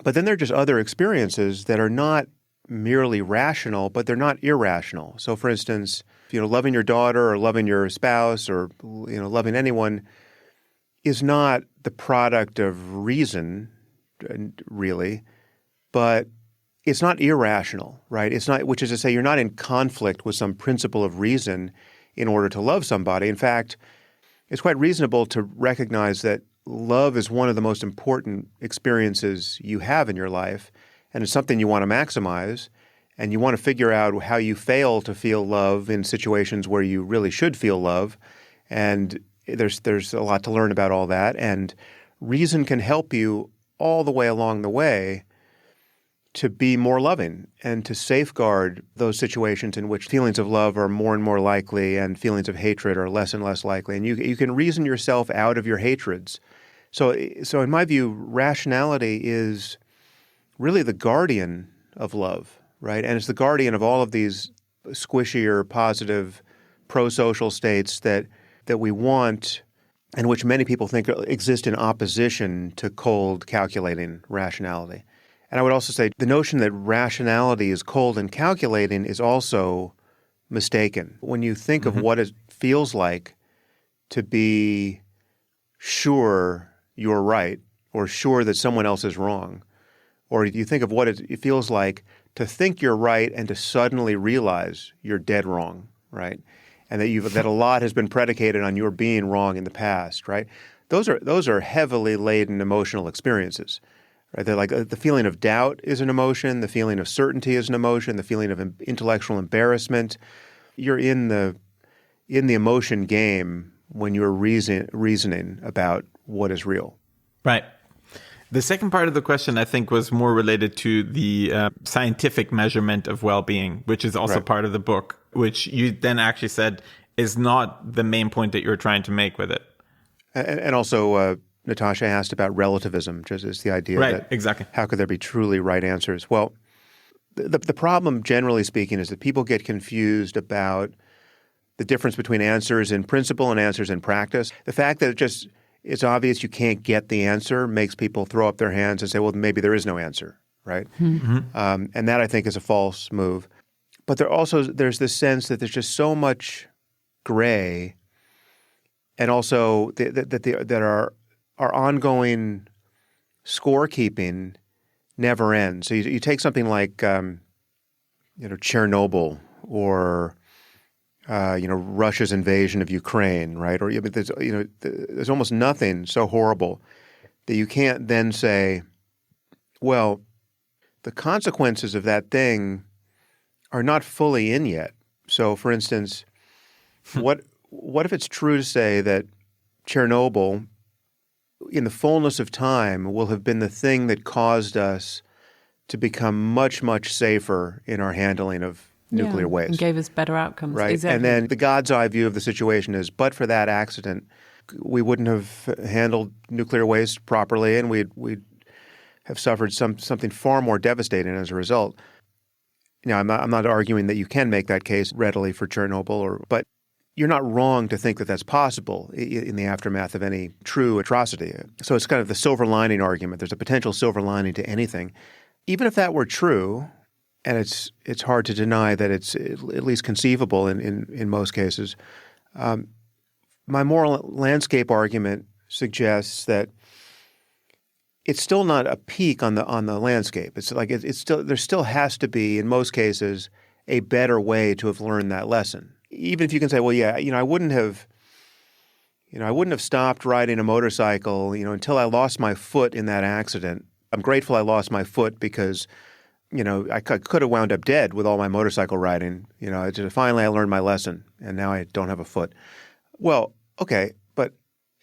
But then there are just other experiences that are not merely rational, but they're not irrational. So, for instance, loving your daughter or loving your spouse or loving anyone is not the product of reason, really, but it's not irrational, right? It's not, which is to say, you're not in conflict with some principle of reason in order to love somebody. In fact, it's quite reasonable to recognize that love is one of the most important experiences you have in your life, and it's something you want to maximize, and you want to figure out how you fail to feel love in situations where you really should feel love, and there's a lot to learn about all that, and reason can help you all the way along the way to be more loving and to safeguard those situations in which feelings of love are more and more likely and feelings of hatred are less and less likely. And you can reason yourself out of your hatreds. So in my view, rationality is really the guardian of love, right? And it's the guardian of all of these squishier, positive, pro-social states that we want and which many people think exist in opposition to cold, calculating rationality. And I would also say the notion that rationality is cold and calculating is also mistaken. When you think of what it feels like to be sure you're right or sure that someone else is wrong? Or do you think of what it feels like to think you're right and to suddenly realize you're dead wrong, right? And that a lot has been predicated on your being wrong in the past, right? Those are heavily laden emotional experiences, right? They're like the feeling of doubt is an emotion, the feeling of certainty is an emotion, the feeling of intellectual embarrassment. You're in the emotion game when you're reasoning about what is real. Right. The second part of the question, I think, was more related to the scientific measurement of well-being, which is also part of the book, which you then actually said is not the main point that you're trying to make with it. And also, Natasha asked about relativism, just as the idea that exactly. How could there be truly right answers? Well, the problem, generally speaking, is that people get confused about the difference between answers in principle and answers in practice. The fact that it's obvious you can't get the answer makes people throw up their hands and say, well, maybe there is no answer, right? Mm-hmm. And that, I think, is a false move. But there's this sense that there's just so much gray, and also that our ongoing scorekeeping never ends. So you take something like Chernobyl or Russia's invasion of Ukraine, right? Or there's almost nothing so horrible that you can't then say, well, the consequences of that thing are not fully in yet. So, for instance, what if it's true to say that Chernobyl, in the fullness of time, will have been the thing that caused us to become much, much safer in our handling of nuclear waste. And gave us better outcomes. Right. Exactly. And then the God's eye view of the situation is, but for that accident, we wouldn't have handled nuclear waste properly, and we'd have suffered something far more devastating as a result. Now, I'm not arguing that you can make that case readily for Chernobyl, but you're not wrong to think that that's possible in the aftermath of any true atrocity. So it's kind of the silver lining argument. There's a potential silver lining to anything. Even if that were true, and it's hard to deny that it's at least conceivable in most cases. My moral landscape argument suggests that it's still not a peak on the landscape. It's like it's still there still has to be in most cases a better way to have learned that lesson. Even if you can say, well, yeah, I wouldn't have stopped riding a motorcycle, until I lost my foot in that accident. I'm grateful I lost my foot because I could have wound up dead with all my motorcycle riding. Finally I learned my lesson, and now I don't have a foot. Well, okay, but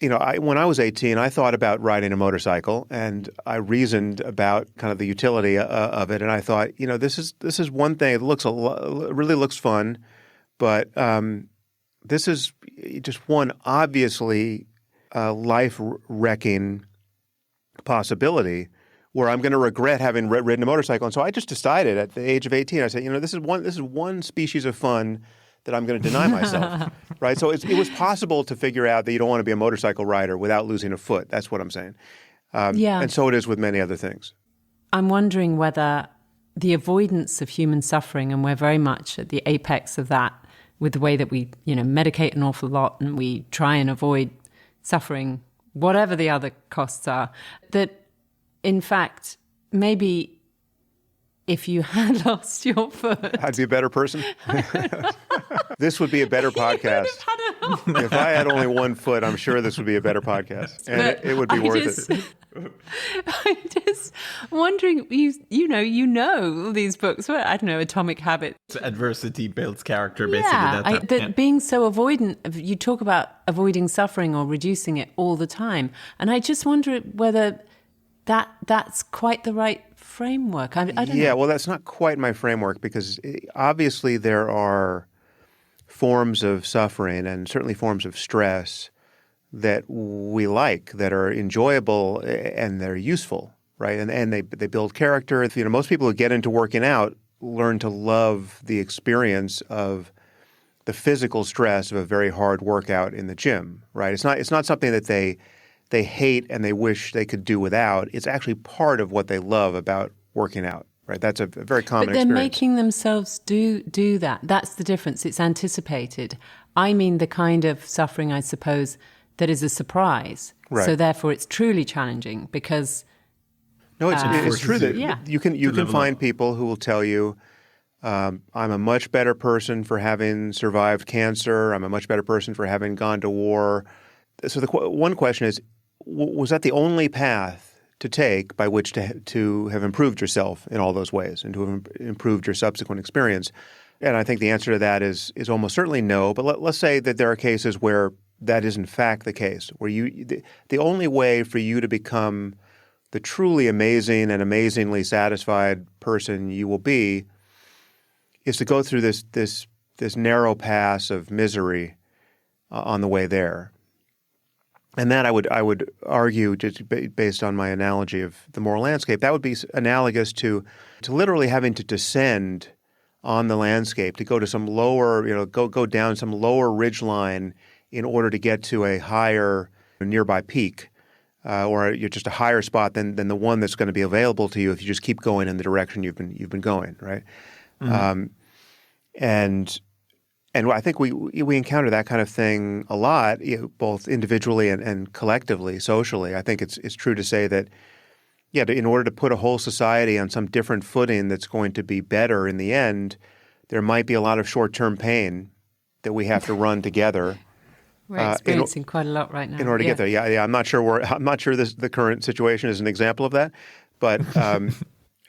when I was 18, I thought about riding a motorcycle, and I reasoned about kind of the utility of it, and I thought, this is one thing. It really looks fun, but this is just one obviously life-wrecking possibility where I'm going to regret having ridden a motorcycle. And so I just decided at the age of 18, I said, this is one species of fun that I'm going to deny myself, right? So it was possible to figure out that you don't want to be a motorcycle rider without losing a foot. That's what I'm saying. And so it is with many other things. I'm wondering whether the avoidance of human suffering, and we're very much at the apex of that with the way that we, medicate an awful lot and we try and avoid suffering, whatever the other costs are, that in fact, maybe if you had lost your foot, I'd be a better person. This would be a better podcast. If I had only one foot, I'm sure this would be a better podcast, and it would be worth it. I'm just wondering, you know these books. Well, I don't know, Atomic Habits. Adversity builds character, basically. Being so avoidant, you talk about avoiding suffering or reducing it all the time, and I just wonder whether that's quite the right framework. I don't know. Yeah, well, that's not quite my framework, because obviously there are forms of suffering and certainly forms of stress that we like, that are enjoyable and they're useful, right? And they build character. Most people who get into working out learn to love the experience of the physical stress of a very hard workout in the gym, right? It's not something that they hate and they wish they could do without. It's actually part of what they love about working out, right? That's a very common experience. But they're making themselves do that. That's the difference. It's anticipated. I mean the kind of suffering, I suppose, that is a surprise. Right. So therefore it's truly challenging because... No, it's true that yeah. you can find people who will tell you, I'm a much better person for having survived cancer. I'm a much better person for having gone to war. So the one question is, was that the only path to take by which to have improved yourself in all those ways and to have improved your subsequent experience? And I think the answer to that is almost certainly no. But let's say that there are cases where that is in fact the case, where the only way for you to become the truly amazing and amazingly satisfied person you will be is to go through this narrow pass of misery on the way there. And that I would argue, just based on my analogy of the moral landscape, that would be analogous to literally having to descend on the landscape, to go to some lower, go down some lower ridge line in order to get to a higher nearby peak, or you're just a higher spot than the one that's going to be available to you if you just keep going in the direction you've been going, right? Mm-hmm. And I think we encounter that kind of thing a lot, both individually and collectively, socially. I think it's true to say that, in order to put a whole society on some different footing that's going to be better in the end, there might be a lot of short-term pain that we have to run together. We're experiencing quite a lot right now. In order to get there, yeah. I'm not sure the current situation is an example of that, but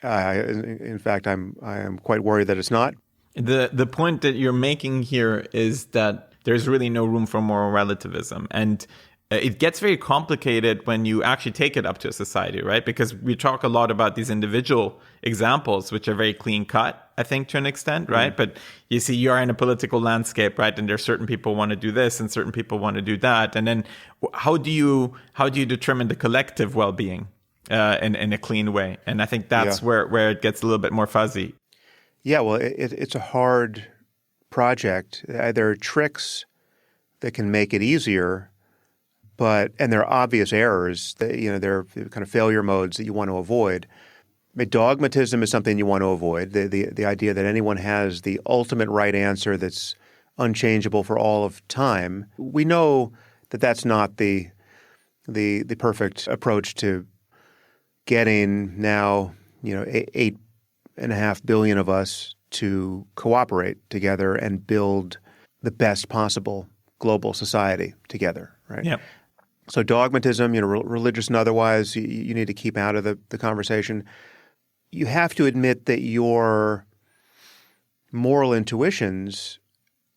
in fact, I am quite worried that it's not. The point that you're making here is that there's really no room for moral relativism. And it gets very complicated when you actually take it up to a society, right? Because we talk a lot about these individual examples, which are very clean cut, I think, to an extent, right? But you see, you're in a political landscape, right? And there's certain people want to do this and certain people want to do that. And then how do you determine the collective well-being in a clean way? And I think that's where it gets a little bit more fuzzy. Yeah, well, it's a hard project. There are tricks that can make it easier, and there are obvious errors. There are kind of failure modes that you want to avoid. Dogmatism is something you want to avoid. The idea that anyone has the ultimate right answer that's unchangeable for all of time. We know that that's not the perfect approach to getting now 8.5 billion of us to cooperate together and build the best possible global society together, right? Yep. So dogmatism, religious and otherwise, you need to keep out of the conversation. You have to admit that your moral intuitions,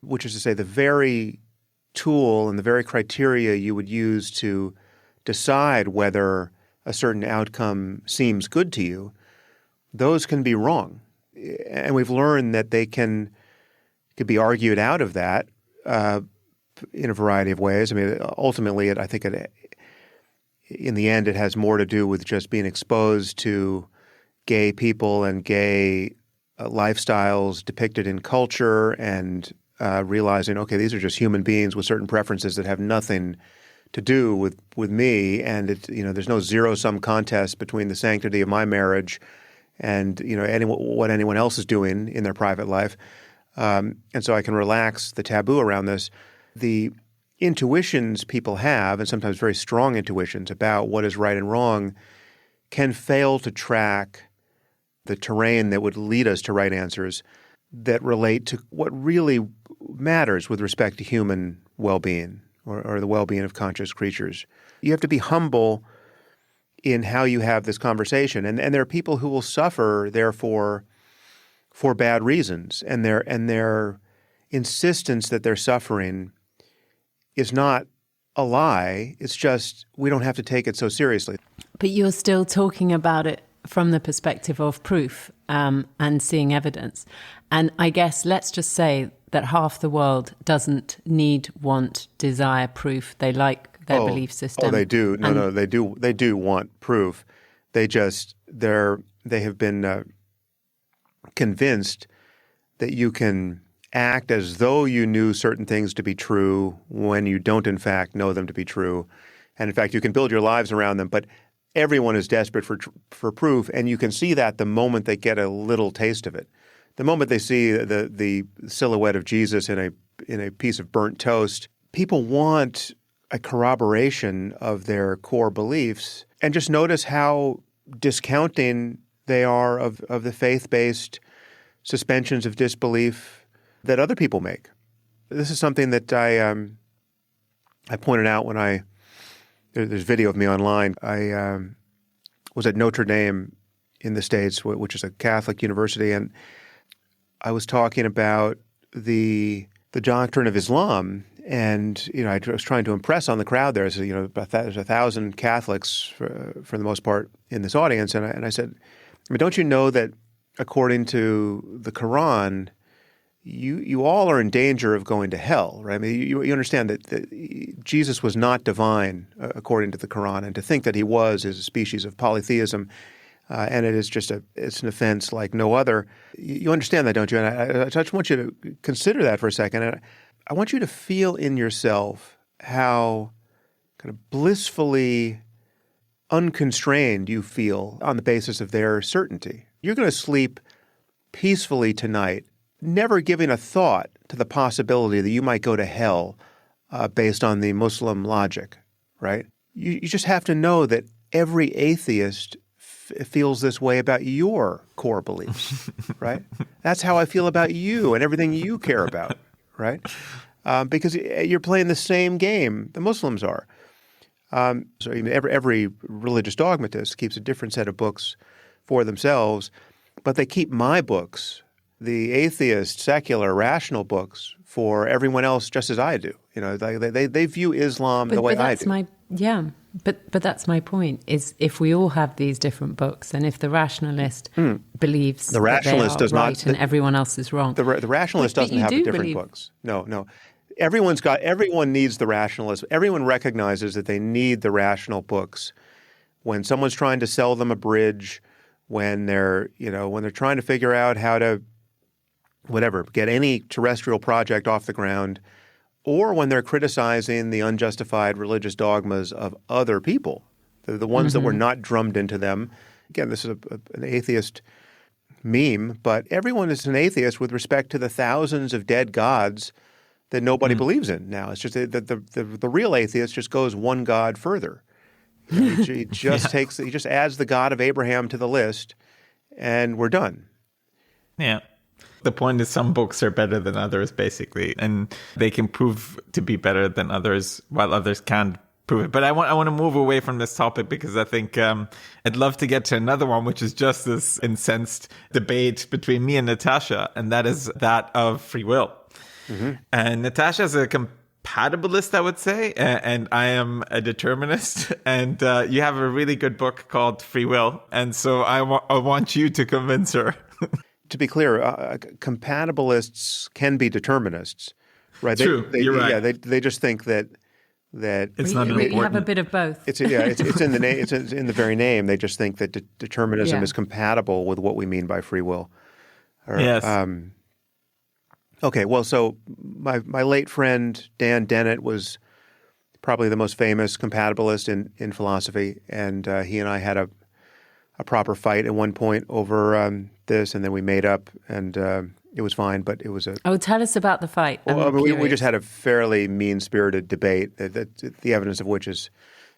which is to say the very tool and the very criteria you would use to decide whether a certain outcome seems good to you, those can be wrong. And we've learned that they could be argued out of that in a variety of ways. I mean, ultimately, I think in the end, it has more to do with just being exposed to gay people and gay lifestyles depicted in culture and realizing, okay, these are just human beings with certain preferences that have nothing to do with me. And there's no zero-sum contest between the sanctity of my marriage and what anyone else is doing in their private life. And so I can relax the taboo around this. The intuitions people have, and sometimes very strong intuitions about what is right and wrong, can fail to track the terrain that would lead us to right answers that relate to what really matters with respect to human well-being or the well-being of conscious creatures. You have to be humble in how you have this conversation. And there are people who will suffer, therefore, for bad reasons. And their insistence that they're suffering is not a lie. It's just we don't have to take it so seriously. But you're still talking about it from the perspective of proof and seeing evidence. And I guess let's just say that half the world doesn't need, want, desire proof. They like their belief system. Oh, they do. No, they do. They do want proof. They have been convinced that you can act as though you knew certain things to be true when you don't, in fact, know them to be true. And in fact, you can build your lives around them. But everyone is desperate for proof, and you can see that the moment they get a little taste of it. The moment they see the silhouette of Jesus in a piece of burnt toast, people want a corroboration of their core beliefs, and just notice how discounting they are of the faith-based suspensions of disbelief that other people make. This is something that I pointed out when there's video of me online. I was at Notre Dame in the States, which is a Catholic university, and I was talking about the doctrine of Islam. And, I was trying to impress on the crowd there. So, there's 1,000 Catholics for the most part in this audience. And I said, don't you know that according to the Quran, you all are in danger of going to hell, right? I mean, you understand that Jesus was not divine according to the Quran. And to think that he was is a species of polytheism. And it is it's an offense like no other. You understand that, don't you? And I just want you to consider that for a second. And I want you to feel in yourself how kind of blissfully unconstrained you feel on the basis of their certainty. You're going to sleep peacefully tonight, never giving a thought to the possibility that you might go to hell based on the Muslim logic, right? You just have to know that every atheist feels this way about your core beliefs, right? That's how I feel about you and everything you care about. Right? Because you're playing the same game the Muslims are. So every religious dogmatist keeps a different set of books for themselves, but they keep my books, the atheist, secular, rational books, for everyone else just as I do. They view Islam the way I do. But that's my point, is if we all have these different books, and if the rationalist believes the rationalist that they are does right and everyone else is wrong. The rationalist doesn't have different books. No. Everyone needs the rationalist. Everyone recognizes that they need the rational books. When someone's trying to sell them a bridge, when they're trying to figure out how to, get any terrestrial project off the ground, or when they're criticizing the unjustified religious dogmas of other people, the ones that were not drummed into them. Again, this is an atheist meme, but everyone is an atheist with respect to the thousands of dead gods that nobody believes in now. It's just that the real atheist just goes one god further. He just adds the God of Abraham to the list, and we're done. Yeah. The point is some books are better than others, basically, and they can prove to be better than others while others can't prove it. But I want to move away from this topic because I think I'd love to get to another one, which is just this incensed debate between me and Natasha, and that is that of free will. Mm-hmm. And Natasha is a compatibilist, I would say, and I am a determinist. And you have a really good book called Free Will, and so I want you to convince her. To be clear, compatibilists can be determinists, right? True, you're right. Yeah, they just think that it's not important. You have a bit of both. It's in the name. It's in the very name. They just think that determinism is compatible with what we mean by free will. Yes. Okay. Well, so my late friend Dan Dennett was probably the most famous compatibilist in philosophy, and he and I had a proper fight at one point over this, and then we made up, and it was fine, but it was tell us about the fight. We just had a fairly mean-spirited debate, the evidence of which is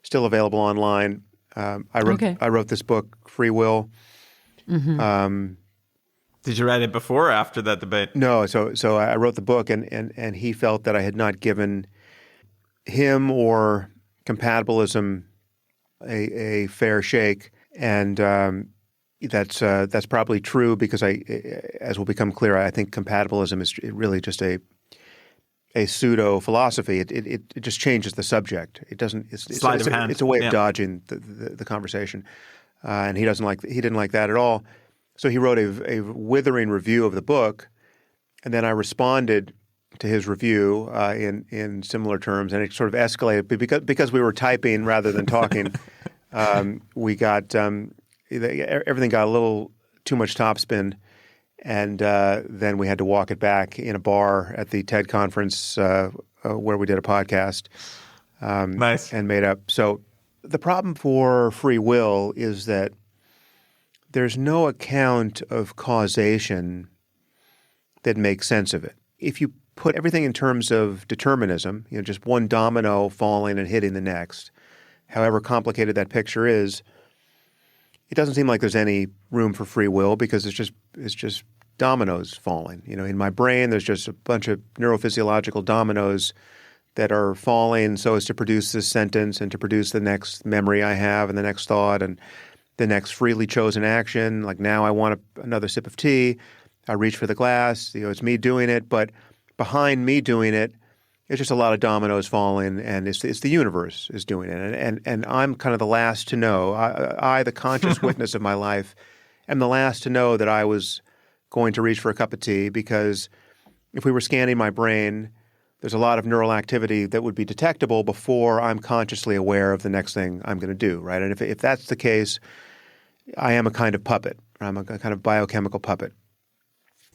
still available online. I wrote this book, Free Will. Mm-hmm. Did you write it before or after that debate? No, so I wrote the book, and he felt that I had not given him or compatibilism a fair shake. And that's probably true because as will become clear, I think compatibilism is really just a pseudo philosophy. It just changes the subject. It doesn't. It's a way of dodging the conversation, and he didn't like that at all. So he wrote a withering review of the book, and then I responded to his review in similar terms, and it sort of escalated because we were typing rather than talking. We got everything got a little too much topspin, and then we had to walk it back in a bar at the TED conference where we did a podcast. Nice. And made up. So the problem for free will is that there's no account of causation that makes sense of it. If you put everything in terms of determinism, just one domino falling and hitting the next, however complicated that picture is, it doesn't seem like there's any room for free will because it's just dominoes falling. In my brain, there's just a bunch of neurophysiological dominoes that are falling so as to produce this sentence and to produce the next memory I have and the next thought and the next freely chosen action. Like now I want another sip of tea. I reach for the glass. It's me doing it, but behind me doing it, it's just a lot of dominoes falling, and it's the universe is doing it. And I'm kind of the last to know. I, the conscious witness of my life, am the last to know that I was going to reach for a cup of tea, because if we were scanning my brain, there's a lot of neural activity that would be detectable before I'm consciously aware of the next thing I'm going to do, right? And if that's the case, I am a kind of puppet. I'm a kind of biochemical puppet.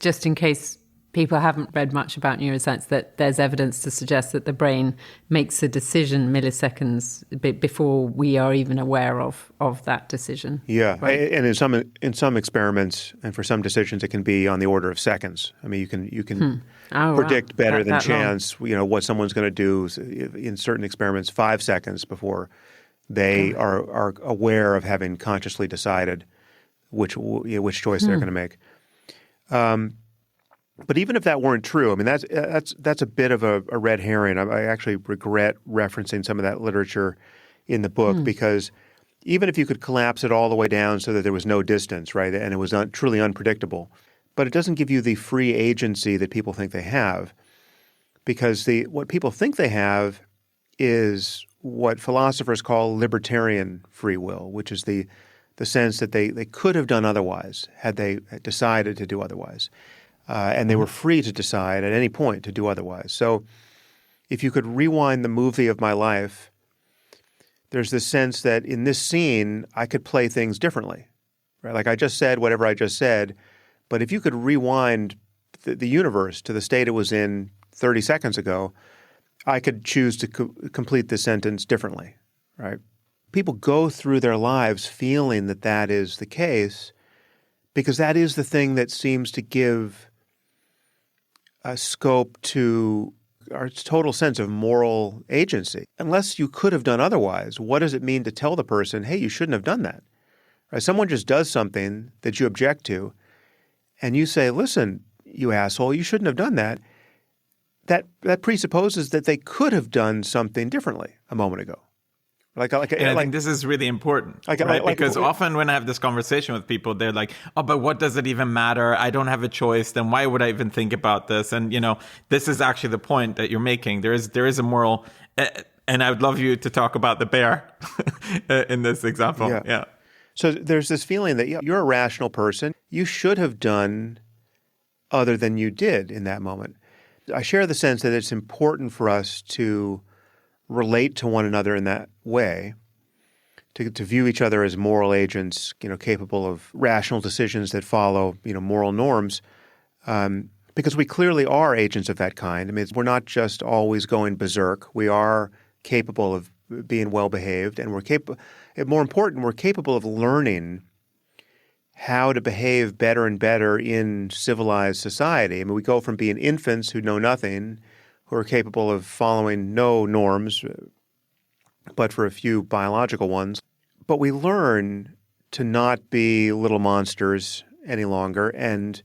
Just in case people haven't read much about neuroscience, that there's evidence to suggest that the brain makes a decision milliseconds before we are even aware of that decision. Yeah, right? And in some experiments and for some decisions, it can be on the order of seconds. I mean, you can predict better than chance. What someone's going to do in certain experiments 5 seconds before they are aware of having consciously decided which choice they're going to make. But even if that weren't true, I mean, that's a bit of a red herring. I actually regret referencing some of that literature in the book because even if you could collapse it all the way down so that there was no distance, right, and it was truly unpredictable, but it doesn't give you the free agency that people think they have, because what people think they have is what philosophers call libertarian free will, which is the sense that they could have done otherwise had they decided to do otherwise. And they were free to decide at any point to do otherwise. So if you could rewind the movie of my life, there's this sense that in this scene, I could play things differently, right? Like I just said whatever I just said, but if you could rewind the universe to the state it was in 30 seconds ago, I could choose to complete the sentence differently, right? People go through their lives feeling that that is the case because that is the thing that seems to give a scope to our total sense of moral agency. Unless you could have done otherwise, what does it mean to tell the person, hey, you shouldn't have done that? Right? Someone just does something that you object to, and you say, listen, you asshole, you shouldn't have done that. That presupposes that they could have done something differently a moment ago. I think this is really important, right? Because often when I have this conversation with people, they're like, oh, but what does it even matter? I don't have a choice. Then why would I even think about this? And, this is actually the point that you're making. There is a moral, and I would love you to talk about the bear in this example. Yeah. So there's this feeling that you're a rational person. You should have done other than you did in that moment. I share the sense that it's important for us to relate to one another in that way, to view each other as moral agents, capable of rational decisions that follow, moral norms, because we clearly are agents of that kind. I mean, we're not just always going berserk. We are capable of being well-behaved, and more important, we're capable of learning how to behave better and better in civilized society. I mean, we go from being infants who know nothing, who are capable of following no norms, but for a few biological ones. But we learn to not be little monsters any longer, and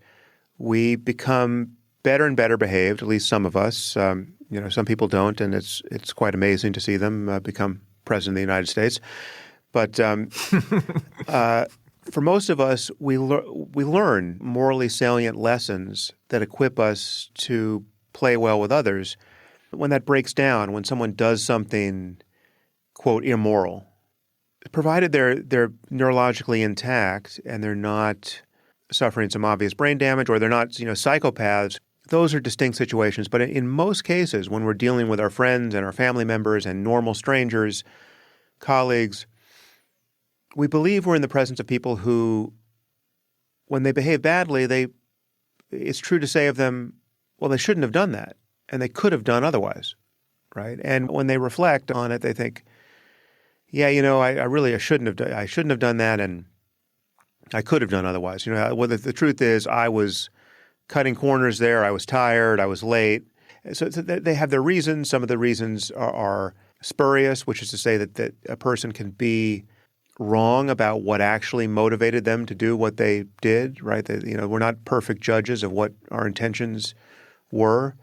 we become better and better behaved, at least some of us. Some people don't, and it's quite amazing to see them become president of the United States. But for most of us, we learn morally salient lessons that equip us to play well with others. When that breaks down, when someone does something, quote, immoral, provided they're neurologically intact and they're not suffering some obvious brain damage or they're not, psychopaths, those are distinct situations. But in most cases, when we're dealing with our friends and our family members and normal strangers, colleagues, we believe we're in the presence of people who, when they behave badly, it's true to say of them, well, they shouldn't have done that, and they could have done otherwise, right? And when they reflect on it, they think, yeah, I shouldn't have done that, and I could have done otherwise. Well, the truth is, I was cutting corners there. I was tired. I was late, So they have their reasons. Some of the reasons are spurious, which is to say that a person can be wrong about what actually motivated them to do what they did, right? That, we're not perfect judges of what our intentions were.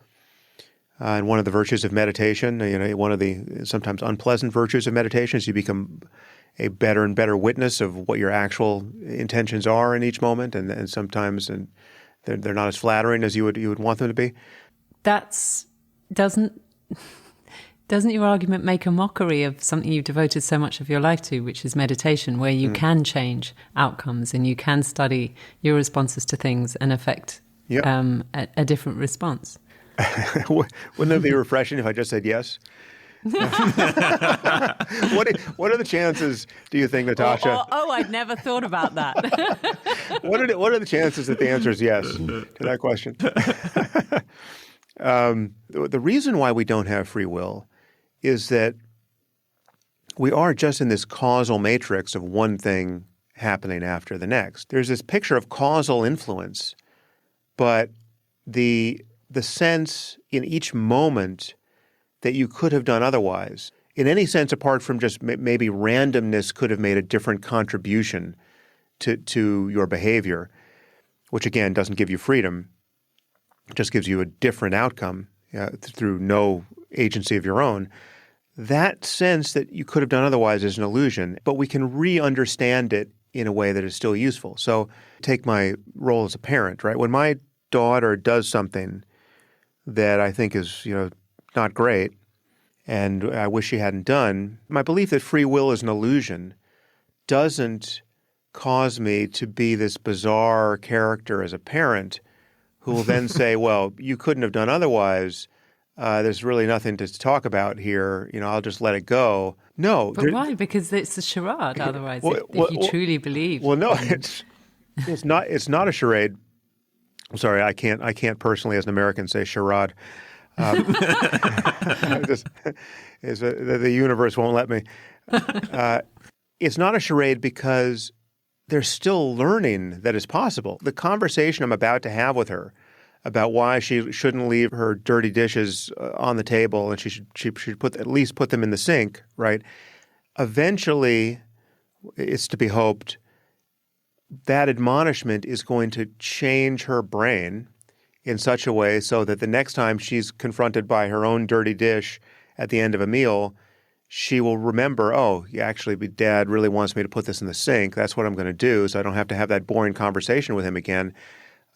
And one of the virtues of meditation, one of the sometimes unpleasant virtues of meditation is you become a better and better witness of what your actual intentions are in each moment, and sometimes they're not as flattering as you would want them to be. Doesn't your argument make a mockery of something you've devoted so much of your life to, which is meditation, where you can change outcomes and you can study your responses to things and affect a different response? Wouldn't it be refreshing if I just said yes? What are the chances, do you think, Natasha? I'd never thought about that. What are the chances that the answer is yes to that question? The reason why we don't have free will is that we are just in this causal matrix of one thing happening after the next. There's this picture of causal influence, but the sense in each moment that you could have done otherwise, in any sense apart from just maybe randomness could have made a different contribution to your behavior, which again doesn't give you freedom, it just gives you a different outcome through no agency of your own. That sense that you could have done otherwise is an illusion, but we can re-understand it in a way that is still useful. So take my role as a parent, right? When my daughter does something that I think is, not great, and I wish she hadn't done, my belief that free will is an illusion doesn't cause me to be this bizarre character as a parent who will then say, well, you couldn't have done otherwise. There's really nothing to talk about here. I'll just let it go. No. But why? Because it's a charade otherwise, if you truly believe. Well, no, it's not a charade. I'm sorry, I can't personally as an American say charade. The universe won't let me. It's not a charade because there's still learning that is possible. The conversation I'm about to have with her about why she shouldn't leave her dirty dishes on the table and she should at least put them in the sink, right? Eventually, it's to be hoped, that admonishment is going to change her brain in such a way so that the next time she's confronted by her own dirty dish at the end of a meal, she will remember, actually, Dad really wants me to put this in the sink. That's what I'm going to do, so I don't have to have that boring conversation with him again.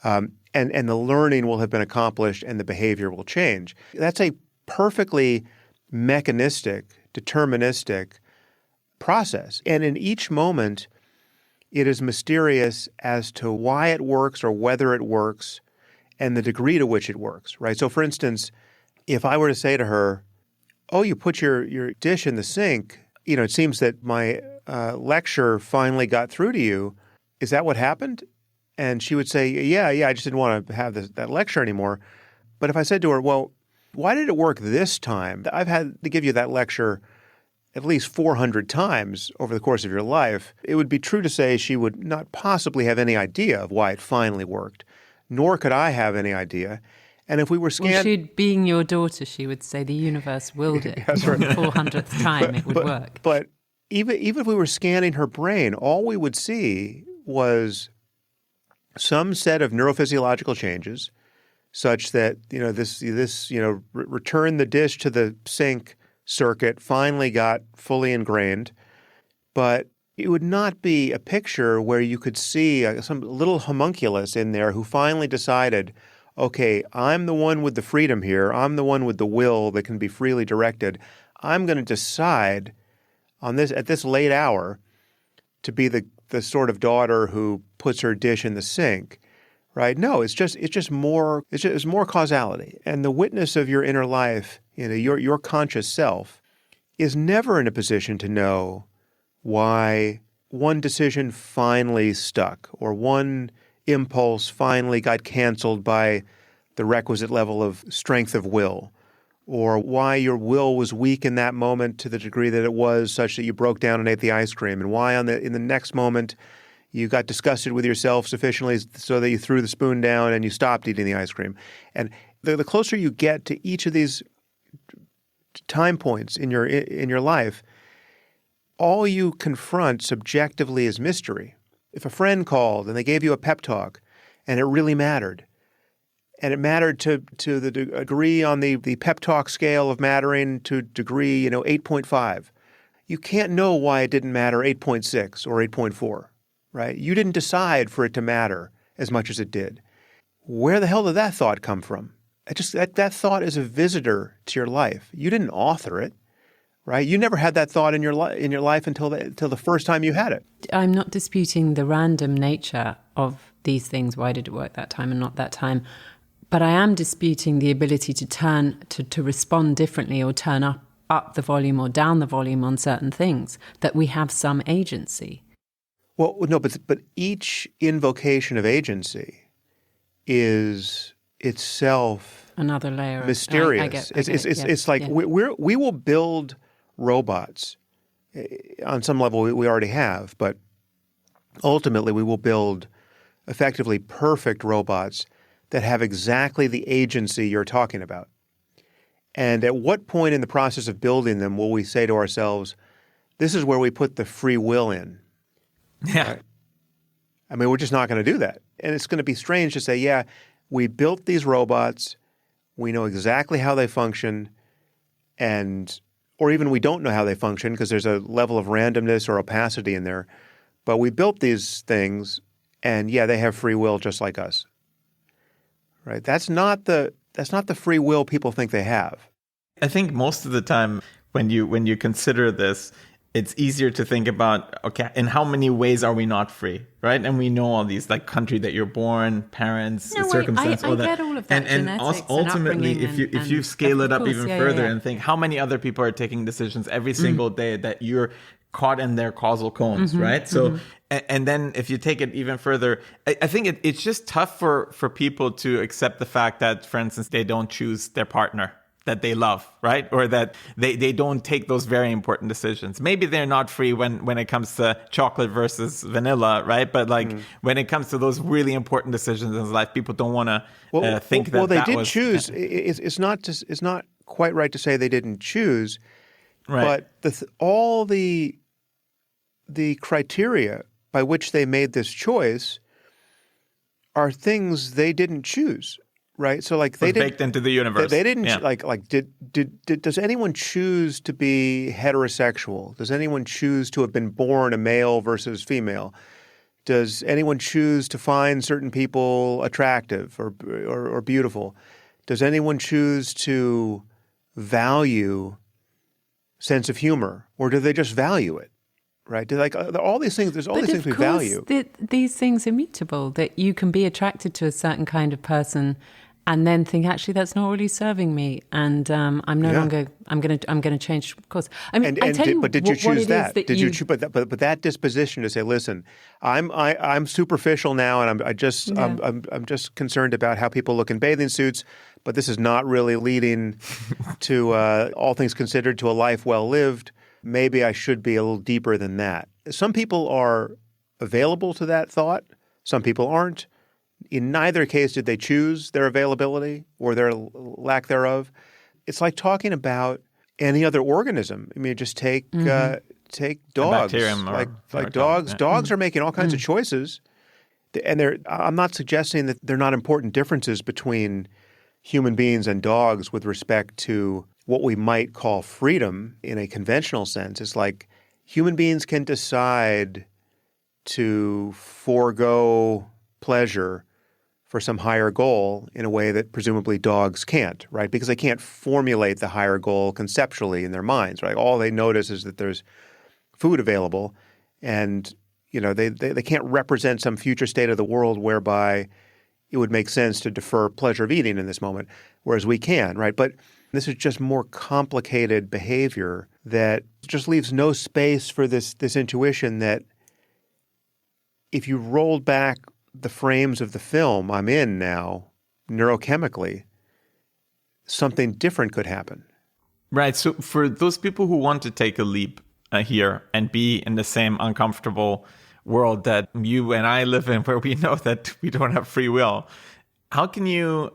And the learning will have been accomplished and the behavior will change. That's a perfectly mechanistic, deterministic process. And in each moment, it is mysterious as to why it works or whether it works and the degree to which it works, right? So for instance, if I were to say to her, you put your dish in the sink, it seems that my lecture finally got through to you. Is that what happened? And she would say, yeah, I just didn't want to have that lecture anymore. But if I said to her, well, why did it work this time? I've had to give you that lecture at least 400 times over the course of your life. It would be true to say she would not possibly have any idea of why it finally worked, nor could I have any idea. And if we were being your daughter, she would say the universe willed it. That's right. The 400th time it would work. But even if we were scanning her brain, all we would see was some set of neurophysiological changes such that, this return the dish to the sink circuit finally got fully ingrained. But it would not be a picture where you could see some little homunculus in there who finally decided, okay, I'm the one with the freedom here. I'm the one with the will that can be freely directed. I'm going to decide at this late hour to be the sort of daughter who puts her dish in the sink, right? No, it's more causality. And the witness of your inner life, your conscious self, is never in a position to know why one decision finally stuck or one impulse finally got canceled by the requisite level of strength of will, or why your will was weak in that moment to the degree that it was such that you broke down and ate the ice cream, and why in the next moment you got disgusted with yourself sufficiently so that you threw the spoon down and you stopped eating the ice cream. And the closer you get to each of these time points in your life, all you confront subjectively is mystery. If a friend called and they gave you a pep talk and it really mattered, and it mattered to the degree on the pep talk scale of mattering to degree, 8.5, you can't know why it didn't matter 8.6 or 8.4, right? You didn't decide for it to matter as much as it did. Where the hell did that thought come from? That thought is a visitor to your life. You didn't author it, right? You never had that thought in your life until the first time you had it. I'm not disputing the random nature of these things. Why did it work that time and not that time? But I am disputing the ability to respond differently or turn up the volume or down the volume on certain things, that we have some agency. Well, no, but each invocation of agency is itself another layer mysterious. It's like we will build robots on some level. We already have, but ultimately we will build effectively perfect robots that have exactly the agency you're talking about. And at what point in the process of building them will we say to ourselves, this is where we put the free will in? Yeah. Right? I mean, we're just not going to do that. And it's going to be strange to say, yeah, we built these robots, we know exactly how they function, or even we don't know how they function because there's a level of randomness or opacity in there. But we built these things, and yeah, they have free will just like us. Right? That's not the free will people think they have. I think most of the time when you consider this, it's easier to think about, okay, in how many ways are we not free, right? And we know all these, like country that you're born, parents, circumstance, all that. I get all of that, and also, ultimately, if you scale it up even further and think how many other people are taking decisions every single day that you're caught in their causal cones, right? So, and then if you take it even further, I think it's just tough for people to accept the fact that, for instance, they don't choose their partner that they love, right? Or that they don't take those very important decisions. Maybe they're not free when it comes to chocolate versus vanilla, right? But when it comes to those really important decisions in life, people don't want to think that. Well, they did choose. It's not quite right to say they didn't choose, right? But all the criteria by which they made this choice are things they didn't choose. Right, so like they didn't baked into the universe. They didn't does anyone choose to be heterosexual? Does anyone choose to have been born a male versus female? Does anyone choose to find certain people attractive or beautiful? Does anyone choose to value sense of humor, or do they just value it? Right? All these things. There's all these things we value. These things are mutable. That you can be attracted to a certain kind of person, and then think, actually, that's not really serving me, and I'm no longer. I'm going to change course. I mean, but did you choose that? Did you choose? But that disposition to say, listen, I'm superficial now, and I'm just concerned about how people look in bathing suits. But this is not really leading to all things considered to a life well lived. Maybe I should be a little deeper than that. Some people are available to that thought. Some people aren't. In neither case did they choose their availability or their lack thereof. It's like talking about any other organism. I mean, just take dogs. Like dogs. Dogs are making all kinds of choices, and I'm not suggesting that they're not important differences between human beings and dogs with respect to what we might call freedom in a conventional sense. It's like human beings can decide to forego pleasure for some higher goal in a way that presumably dogs can't, right? Because they can't formulate the higher goal conceptually in their minds, right? All they notice is that there's food available, and they can't represent some future state of the world whereby it would make sense to defer pleasure of eating in this moment, whereas we can, right? But this is just more complicated behavior that just leaves no space for this intuition that if you rolled back the frames of the film I'm in now, neurochemically, something different could happen. Right. So for those people who want to take a leap here and be in the same uncomfortable world that you and I live in, where we know that we don't have free will, How can you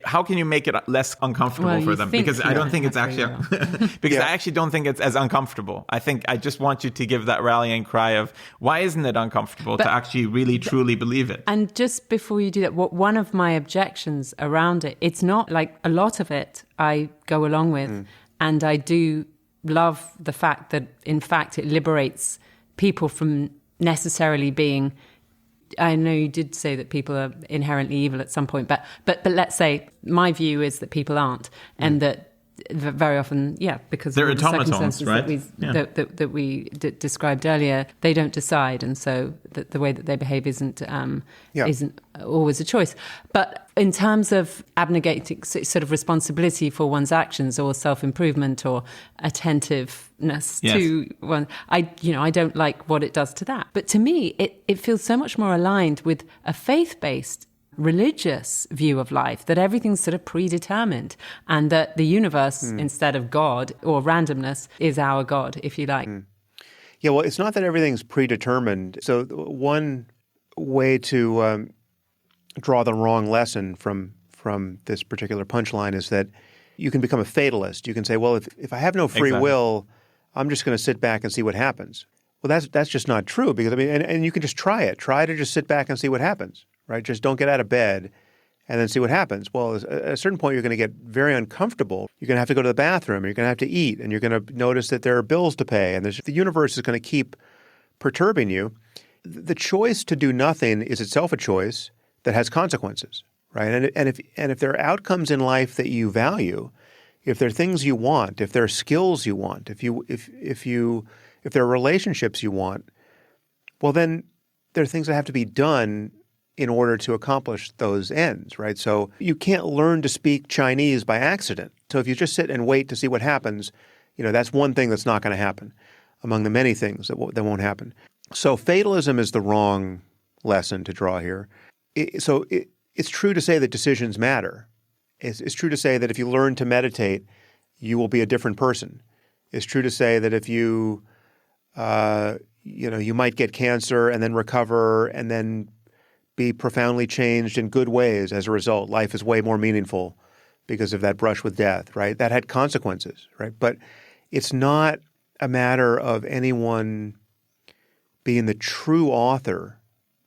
make it less uncomfortable for them? Because I don't think it's actually I actually don't think it's as uncomfortable. I just want you to give that rallying cry of why isn't it uncomfortable to actually really truly believe it? And just before you do that, one of my objections around it, it's not like a lot of it I go along with, and I do love the fact that in fact it liberates people from necessarily being. I know you did say that people are inherently evil at some point, but let's say my view is that people aren't, and that very often, because they're of the automatons, right? That we described earlier, they don't decide, and so the way that they behave isn't always a choice. But in terms of abnegating sort of responsibility for one's actions or self-improvement or attentiveness to one, I don't like what it does to that. But to me, it feels so much more aligned with a faith-based religious view of life, that everything's sort of predetermined and that the universe, instead of God or randomness, is our God, if you like. Yeah, well, it's not that everything's predetermined. So one way to draw the wrong lesson from this particular punchline is that you can become a fatalist. You can say, well, if I have no free will, I'm just going to sit back and see what happens. Well, that's just not true, because and you can just try it. Try to just sit back and see what happens. Right? Just don't get out of bed and then see what happens. Well, at a certain point, you're going to get very uncomfortable. You're going to have to go to the bathroom. You're going to have to eat. And you're going to notice that there are bills to pay. And the universe is going to keep perturbing you. The choice to do nothing is itself a choice that has consequences. Right? And if there are outcomes in life that you value, if there are things you want, if there are skills you want, if there are relationships you want, well, then there are things that have to be done in order to accomplish those ends, right? So you can't learn to speak Chinese by accident. So if you just sit and wait to see what happens, that's one thing that's not going to happen among the many things that won't happen. So fatalism is the wrong lesson to draw here. It's true to say that decisions matter. It's true to say that if you learn to meditate, you will be a different person. It's true to say that if you might get cancer and then recover and then be profoundly changed in good ways as a result. Life is way more meaningful because of that brush with death, right? That had consequences, right? But it's not a matter of anyone being the true author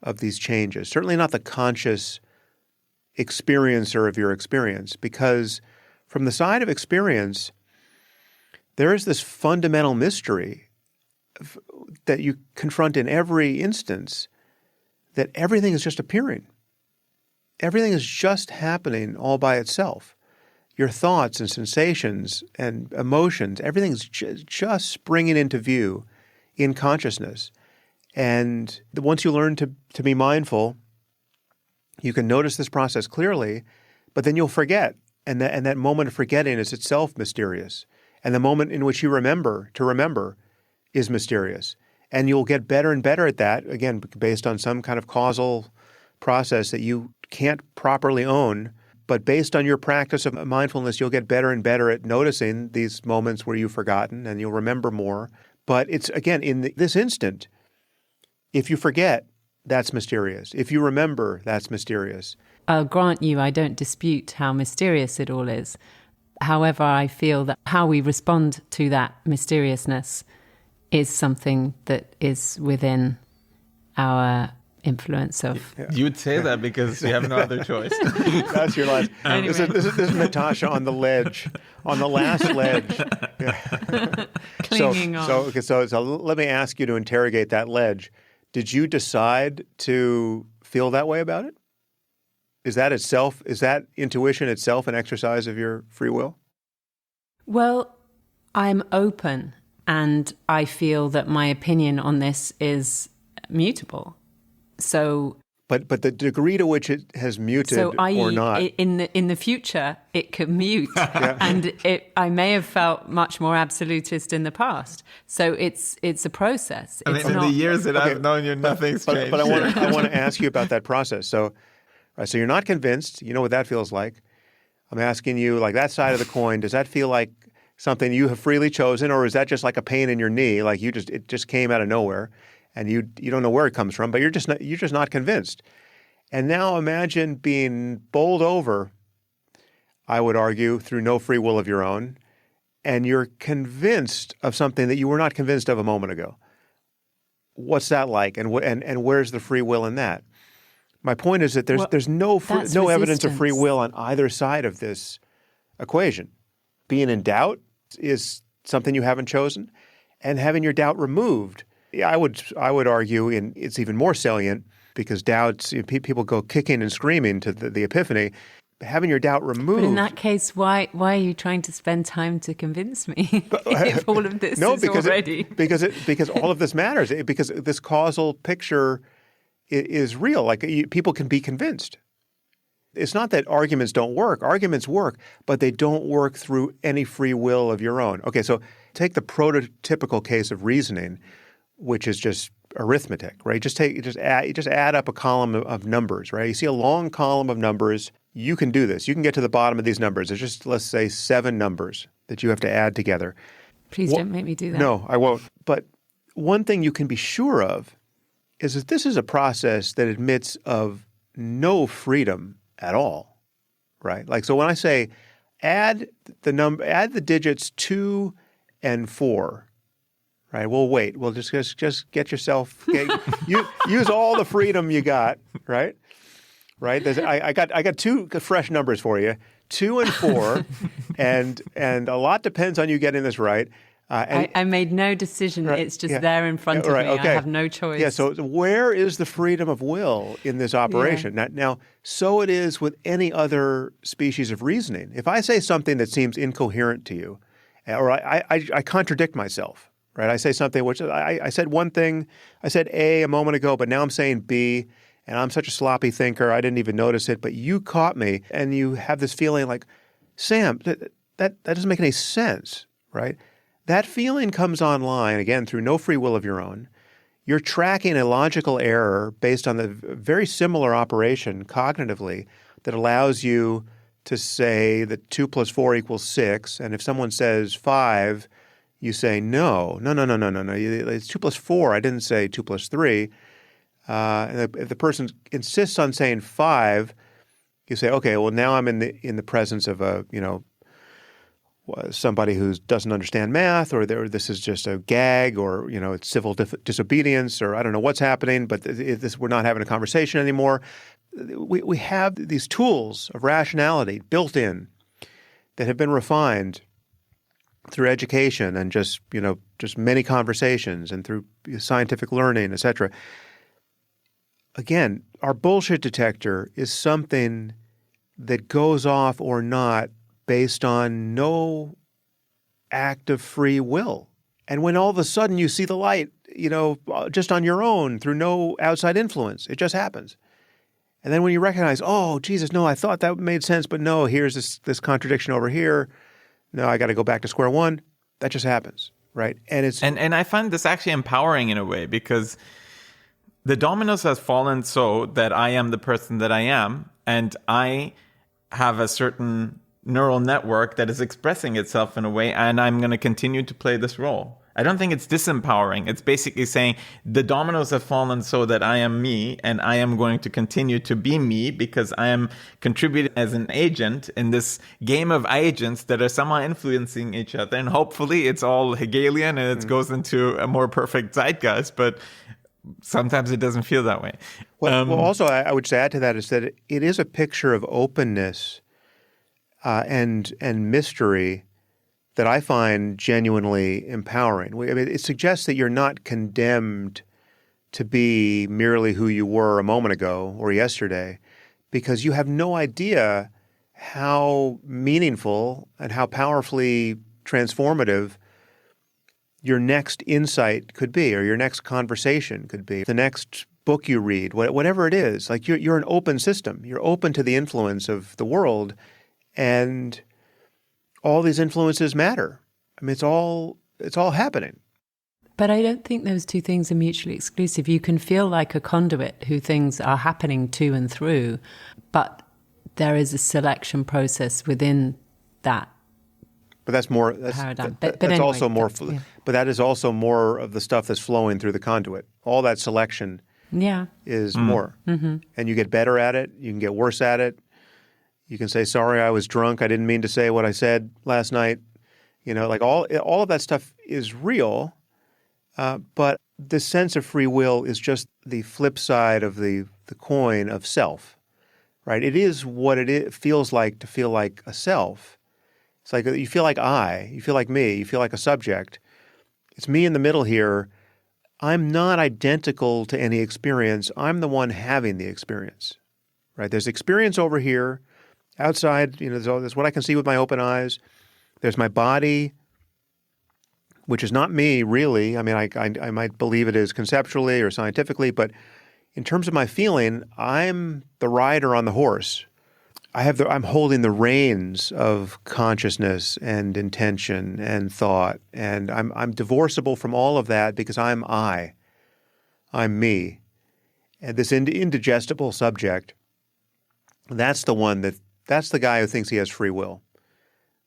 of these changes, certainly not the conscious experiencer of your experience, because from the side of experience, there is this fundamental mystery that you confront in every instance, that everything is just appearing. Everything is just happening all by itself. Your thoughts and sensations and emotions, everything's just springing into view in consciousness. And once you learn to be mindful, you can notice this process clearly, but then you'll forget. And that moment of forgetting is itself mysterious. And the moment in which you remember is mysterious. And you'll get better and better at that, again, based on some kind of causal process that you can't properly own. But based on your practice of mindfulness, you'll get better and better at noticing these moments where you've forgotten, and you'll remember more. But it's, again, in this instant, if you forget, that's mysterious. If you remember, that's mysterious. I'll grant you, I don't dispute how mysterious it all is. However, I feel that how we respond to that mysteriousness is something that is within our influence of. You would say that because you have no other choice. That's your last. Anyway. This is Natasha on the ledge, on the last ledge. Clinging on. So let me ask you to interrogate that ledge. Did you decide to feel that way about it? Is that intuition itself an exercise of your free will? Well, I'm open, and I feel that my opinion on this is mutable. So, but the degree to which it has muted or not, in the future, it can mute, and I may have felt much more absolutist in the past. So it's a process. I mean, in the years that I've known you, nothing's changed. But I want to ask you about that process. So you're not convinced. You know what that feels like. I'm asking you, like, that side of the coin. Does that feel like something you have freely chosen, or is that just like a pain in your knee, like it just came out of nowhere, and you don't know where it comes from, but you're just not convinced? And now imagine being bowled over, I would argue, through no free will of your own, and you're convinced of something that you were not convinced of a moment ago. What's that like? And where's the free will in that? My point is that there's no evidence of free will on either side of this equation. Being in doubt is something you haven't chosen, and having your doubt removed, I would argue, and it's even more salient because doubts, people go kicking and screaming to the epiphany. Having your doubt removed. But in that case, why are you trying to spend time to convince me if all of this is already? Because all of this matters. Because this causal picture is real. Like people can be convinced. It's not that arguments don't work. Arguments work, but they don't work through any free will of your own. Okay, so take the prototypical case of reasoning, which is just arithmetic, right? Just add up a column of numbers, right? You see a long column of numbers. You can do this. You can get to the bottom of these numbers. There's just, let's say, 7 numbers that you have to add together. Please don't make me do that. No, I won't. But one thing you can be sure of is that this is a process that admits of no freedom at all, right? Like, so when I say add the digits 2 and 4, right? Well, wait. Well, just get yourself, use all the freedom you got, right? Right? I got 2 fresh numbers for you, 2 and 4, and a lot depends on you getting this right. I made no decision. Right, it's just there in front of me. Okay. I have no choice. Yeah, so where is the freedom of will in this operation? Yeah. Now, so it is with any other species of reasoning. If I say something that seems incoherent to you, or I contradict myself, right? I say something which I said one thing, I said A a moment ago, but now I'm saying B, and I'm such a sloppy thinker, I didn't even notice it, but you caught me, and you have this feeling like, Sam, that doesn't make any sense, right? That feeling comes online, again, through no free will of your own. You're tracking a logical error based on the very similar operation cognitively that allows you to say that 2 plus 4 equals 6, and if someone says 5, you say, no, it's 2 plus 4. I didn't say 2 plus 3. And if the person insists on saying 5, you say, okay, well now I'm in the presence of somebody who doesn't understand math, or this is just a gag, or it's civil disobedience, or I don't know what's happening, but we're not having a conversation anymore. We have these tools of rationality built in that have been refined through education and just many conversations and through scientific learning, et cetera. Again, our bullshit detector is something that goes off or not based on no act of free will. And when all of a sudden you see the light, just on your own through no outside influence, it just happens. And then when you recognize, oh, Jesus, no, I thought that made sense, but no, here's this contradiction over here. No, I got to go back to square one. That just happens, right? And I find this actually empowering in a way, because the dominoes has fallen so that I am the person that I am, and I have a certain neural network that is expressing itself in a way, and I'm going to continue to play this role. I don't think it's disempowering. It's basically saying the dominoes have fallen so that I am me, and I am going to continue to be me because I am contributing as an agent in this game of agents that are somehow influencing each other. And hopefully it's all Hegelian and it goes into a more perfect zeitgeist, but sometimes it doesn't feel that way. Well, also, I would add to that is that it is a picture of openness and mystery that I find genuinely empowering. It suggests that you're not condemned to be merely who you were a moment ago or yesterday, because you have no idea how meaningful and how powerfully transformative your next insight could be, or your next conversation could be, the next book you read, whatever it is. Like you're an open system. You're open to the influence of the world, and all these influences matter. I mean, it's all happening. But I don't think those two things are mutually exclusive. You can feel like a conduit who things are happening to and through, but there is a selection process within that. But that's more paradigm. But that is also more of the stuff that's flowing through the conduit. All that selection is more. And you get better at it. You can get worse at it. You can say, sorry, I was drunk. I didn't mean to say what I said last night. Like all of that stuff is real. But the sense of free will is just the flip side of the coin of self, right? It is what it feels like to feel like a self. It's like you feel like you feel like me, you feel like a subject. It's me in the middle here. I'm not identical to any experience. I'm the one having the experience, right? There's experience over here. Outside, there's what I can see with my open eyes. There's my body, which is not me, really. I mean, I might believe it is conceptually or scientifically, but in terms of my feeling, I'm the rider on the horse. I'm holding the reins of consciousness and intention and thought, and I'm divorceable from all of that because I'm me. And this indigestible subject, that's the guy who thinks he has free will.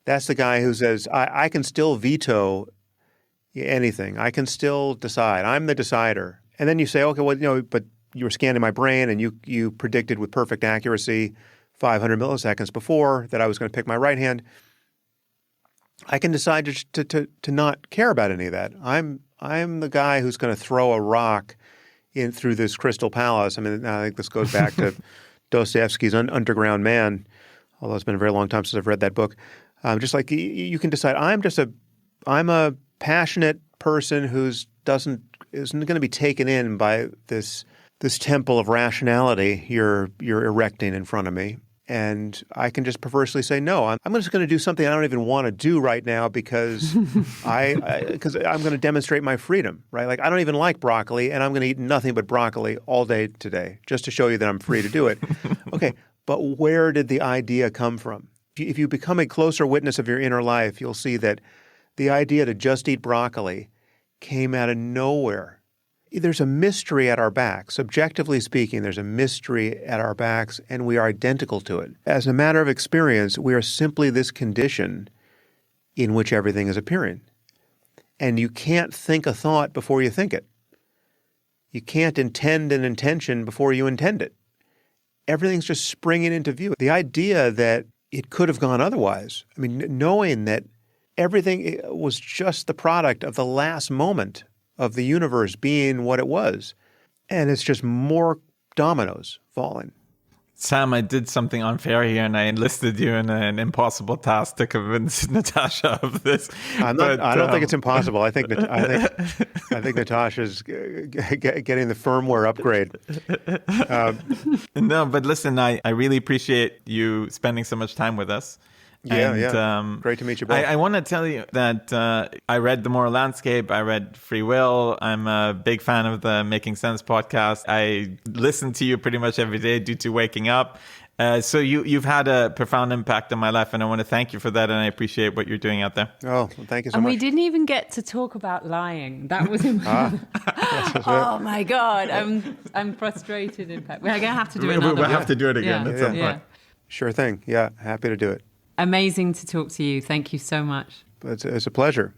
That's the guy who says, I can still veto anything. I can still decide. I'm the decider. And then you say, okay, well, but you were scanning my brain and you predicted with perfect accuracy 500 milliseconds before that I was going to pick my right hand. I can decide to not care about any of that. I'm the guy who's going to throw a rock in through this crystal palace. I mean, I think this goes back to Dostoevsky's Underground Man, although it's been a very long time since I've read that book. Just like you can decide, I'm a passionate person isn't going to be taken in by this temple of rationality you're erecting in front of me. And I can just perversely say, no, I'm just going to do something I don't even want to do right now because I'm going to demonstrate my freedom, right? Like I don't even like broccoli and I'm going to eat nothing but broccoli all day today just to show you that I'm free to do it. Okay, but where did the idea come from? If you become a closer witness of your inner life, you'll see that the idea to just eat broccoli came out of nowhere. There's a mystery at our backs. Subjectively speaking, there's a mystery at our backs, and we are identical to it. As a matter of experience, we are simply this condition in which everything is appearing. And you can't think a thought before you think it. You can't intend an intention before you intend it. Everything's just springing into view. The idea that it could have gone otherwise, I mean, knowing that everything was just the product of the last moment of the universe being what it was. And it's just more dominoes falling. Sam, I did something unfair here and I enlisted you in an impossible task to convince Natasha of this. I don't think it's impossible. I think Natasha's getting the firmware upgrade. No, but listen, I really appreciate you spending so much time with us. Yeah. Great to meet you both. I want to tell you that I read The Moral Landscape. I read Free Will. I'm a big fan of the Making Sense podcast. I listen to you pretty much every day due to waking up. So you've had a profound impact on my life, and I want to thank you for that, and I appreciate what you're doing out there. Oh, well, thank you so much. And we didn't even get to talk about lying. That was important. Oh, my God. I'm frustrated, in fact. We're going to have to do another We'll have to do it again at some point. Sure thing. Yeah, happy to do it. Amazing to talk to you. Thank you so much. It's a pleasure.